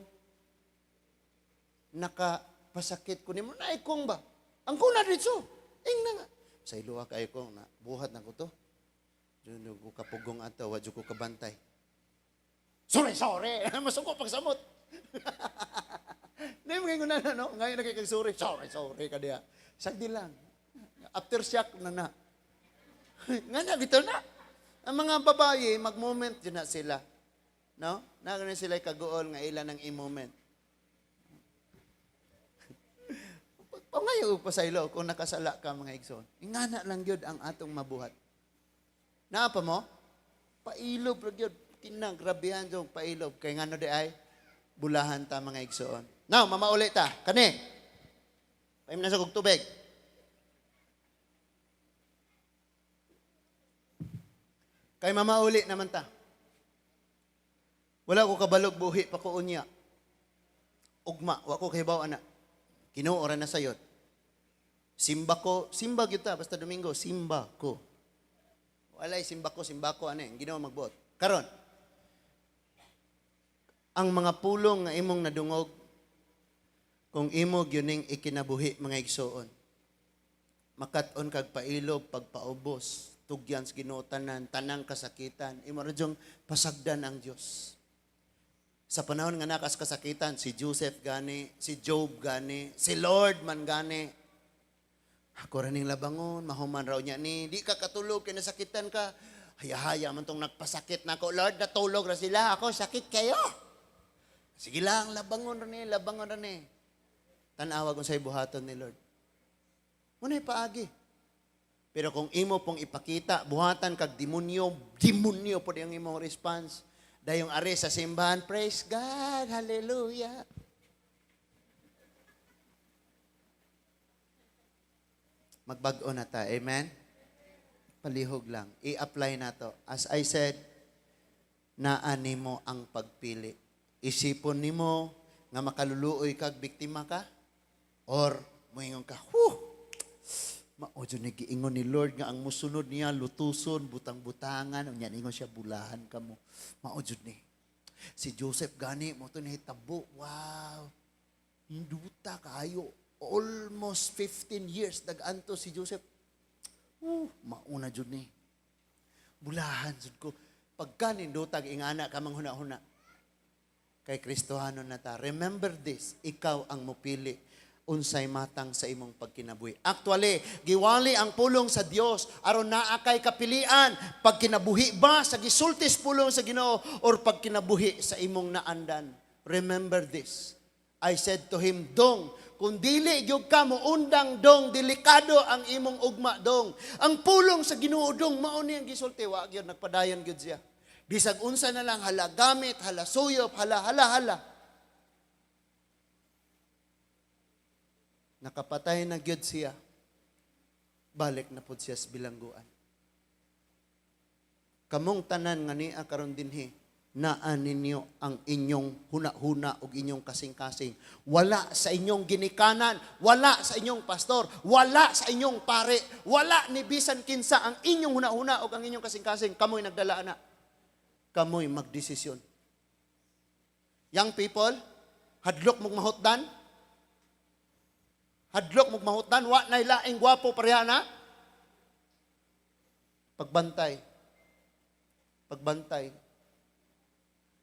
nakapasakit ko nimo. Naay kong ba? Ang kuna dito. Ing na nga. Sa iluwa kayo ko, na buhat na ko to. Diyan ko kapugong ato, wadyo ko kabantay. Sorry! Masuko pagsamot. Hindi mo ngayon no? Ngayon nakikag-sorry. Sorry ka diya. Sagdi lang. Aftershock na. Nga na, bito na. Ang mga babae, mag-moment dyan na sila. No? Nagano sila kaguol nga ilan ng i-moment. Pangayo pa sa ilo kung nakasala ka mga igsoon. Ingana lang yun ang atong mabuhat. Naapa mo? Pailob lang yun. Kinagrabihan yung pailob. Kaya nga no di ay, bulahan ta mga igsoon. Now, mamauli ta. Kani. Paim na sa kong tubig. Kay mamauli naman ta. Wala ko kabalog buhi pa ko unya. Ugma, wa ko kahibaw anak. Kinuora na sayot. Simba gyud ta basta Domingo, simba ko. Walay simba ko, ano Ginoo magbuot. Karon. Ang mga pulong nga imong nadungog kung imo gyuning ikinabuhi mga igsoon. Makat-on kag pailob, pagpaubos, tugyan sa Ginoo tanang kasakitan, imo ra jung pasagdan ang Dios. Sa panahon nga nakas kasakitan, si Joseph gani, si Job gani, si Lord man gani. Ako raning labangon, mahuman raw niya ni, di ka katulog, kaya nasakitan ka. Haya-haya man tong nagpasakit na ako. Lord, natulog ra sila, ako sakit kayo. Sige lang, labangon ra ni. Tanawa kung sa'y buhaton ni Lord. Muna'y paagi. Pero kung imo pong ipakita, buhatan kag demonyo po yung imong response. Dayong ari sa simbahan, praise God, hallelujah. Magbago na ta, amen? Palihog lang, i-apply na to. As I said, naani mo ang pagpili. Isipon nimo nga makaluluoy kag biktima ka, or moingon ka, maudyo ni giingon ni Lord nga ang musunod niya, lutuson, butang-butangan, unya ingon siya, bulahan ka mo. Maudyo ni. Si Joseph gani, mo ito nahitabo. Wow. Hinduta kayo. Almost 15 years nag-anto si Joseph. Mauna dyan ni. Bulahan dyan ko. Pagka nindutag ingana ka mang huna-huna. Kay Kristohanon na ta. Remember this, ikaw ang mupili unsay matang sa imong pagkinabuhi. Actually, giwali ang pulong sa Dios aron naa kay kapilian pagkinabuhi ba sa gisultis pulong sa Ginoo or pagkinabuhi sa imong naandan. Remember this. I said to him, dong, kung dili gyud ka mo undang dong, delikado ang imong ugma dong. Ang pulong sa Ginoo dong mao ni ang gisulti wa gyud nagpadayon gyud siya. Bisag unsa na lang hala gamit, hala suyop, hala. Nakapatay na gyud siya. Balik na pud siya sa bilangguan. Kamong tanan nga niya karon dinhi, naan ninyo ang inyong huna-huna o inyong kasing-kasing. Wala sa inyong ginikanan, wala sa inyong pastor, wala sa inyong pare, wala ni bisan kinsa ang inyong huna-huna o ang inyong kasing-kasing. Kamoy nagdala na. Kamoy magdesisyon. Young people, hadlok mong mahutdan, Hadlok mo mahutan, wa na laing gwapo pareha na. Pagbantay. Pagbantay.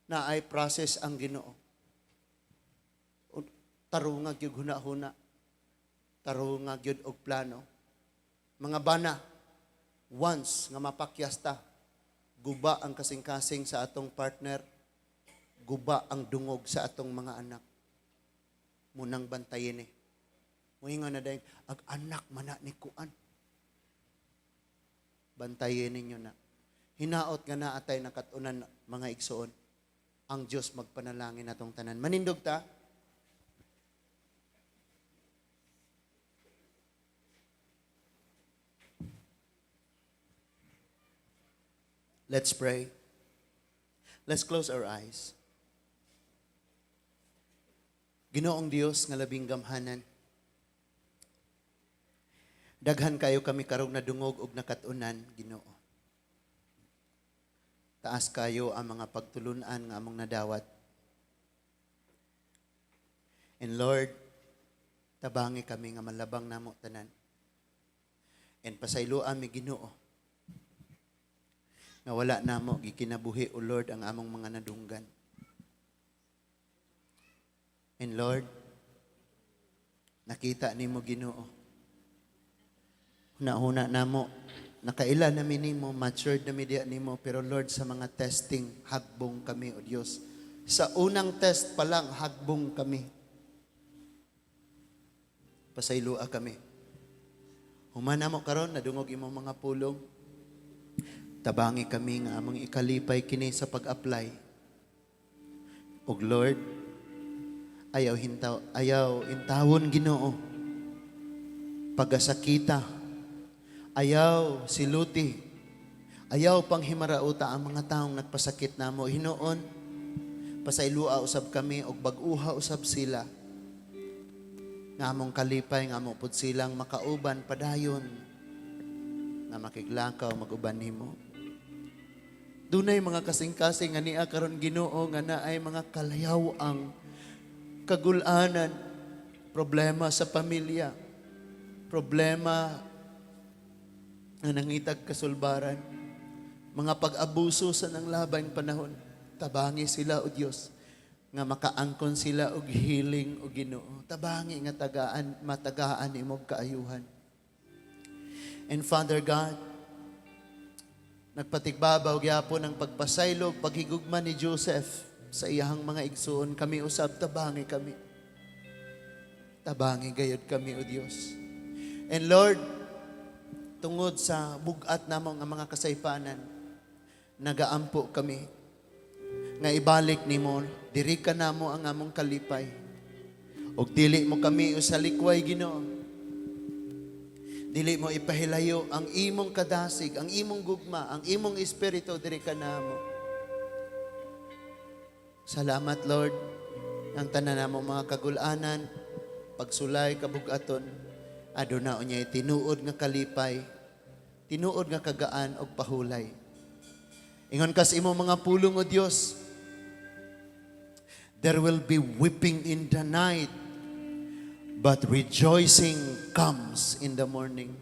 Na ay process ang Ginoo. Tarungag yung huna-huna. Tarungag yun og plano. Mga bana, once nga mapakyasta, guba ang kasing-kasing sa atong partner, guba ang dungog sa atong mga anak. Munang bantayin eh. Muhinga na dahil, ag-anak mana ni kuan. Bantayin ninyo na. Hinaot nga na atay nakatunan mga igsoon. Ang Diyos magpanalangin atong tanan. Manindog ta? Let's pray. Let's close our eyes. Ginoong Dios nga labing gamhanan. Daghan kayo kami karong nadungog og nakatunan, Ginoo. Taas kayo ang mga pagtulunan nga among nadawat. And Lord, tabangi kami nga malabang namo tanan. And pasayloan mi Ginoo. Nga wala namo gikinabuhi o Lord ang among mga nadunggan. And Lord, nakita nimo Ginoo. Huna-huna namo, nakaila namin nimo, matured na media nimo, pero Lord, sa mga testing, hagbong kami, O Diyos. Sa unang test pa lang, hagbong kami. Pasaylua kami. Humana mo karon, nadungog imong mga pulong. Tabangi kami nga among ikalipay kini sa pag-apply. Og Lord, ayaw intawon Ginoo. Pagasakita, ayaw siluti, ayaw panghimarauta ang mga taong nagpasakit namo. Hinoon, pasaylua usab kami og bag-uha usab sila. Nga among kalipay, nga among pud silang makauban padayon, nga makiglakaw maguban nimo. Dunay mga kasing-kasing nga niya karon Ginoo nga naay mga kalayawang kagulanan, problema sa pamilya, problema na nangitag kasulbaran, mga pag-abuso sa nang labang panahon. Tabangi sila o Diyos nga makaangkon sila og healing o Ginoo. Tabangi nga matagaan imong kaayuhan. And Father God, nagpatigbabaw gyapon ang pagpasaylog, paghigugma ni Joseph sa iyahang mga igsoon. Kami usab, tabangi kami. Tabangi gayud kami, O Diyos. And Lord, tungod sa bugat namong ang mga kasaypanan, nagaampo kami, nga ibalik nimo, diri ka namo ang among kalipay. Og dili mo kami usalikway, Ginoo. Dili mo ipahilayo ang imong kadasig, ang imong gugma, ang imong espiritu diri ka namo. Salamat, Lord, ang tanan namo mga kagulanan, pagsulay kabugaton, aduna unyay tinuod nga kalipay, tinuod nga kagaan og pahulay. Ingon kas imong mga pulong, O Dios, there will be weeping in the night, but rejoicing comes in the morning.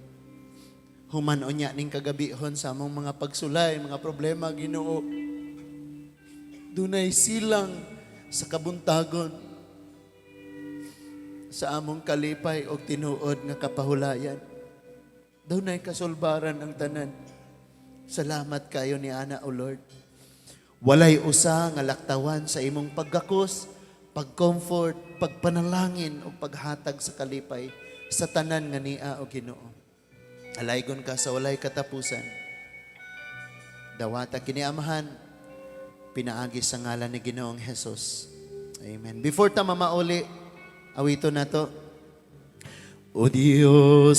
Human unya ning kagabihon sa among mga pagsulay, mga problema, Ginoo. Dunay silang sa kabuntagon sa among kalipay o tinuod nga kapahulayan. Dunay kasulbaran ang tanan. Salamat kayo ni Ana, O Lord. Walay usa nga laktawan sa imong paggakos, pag-comfort, pagpanalangin o paghatag sa kalipay sa tanan nga niya o Ginoo. Alaygon ka sa walay katapusan. Dawata kini Amahan, pinaagi sa ngalan ni Ginoong Hesus. Amen. Before ta mamauli, awito na to. O Diyos,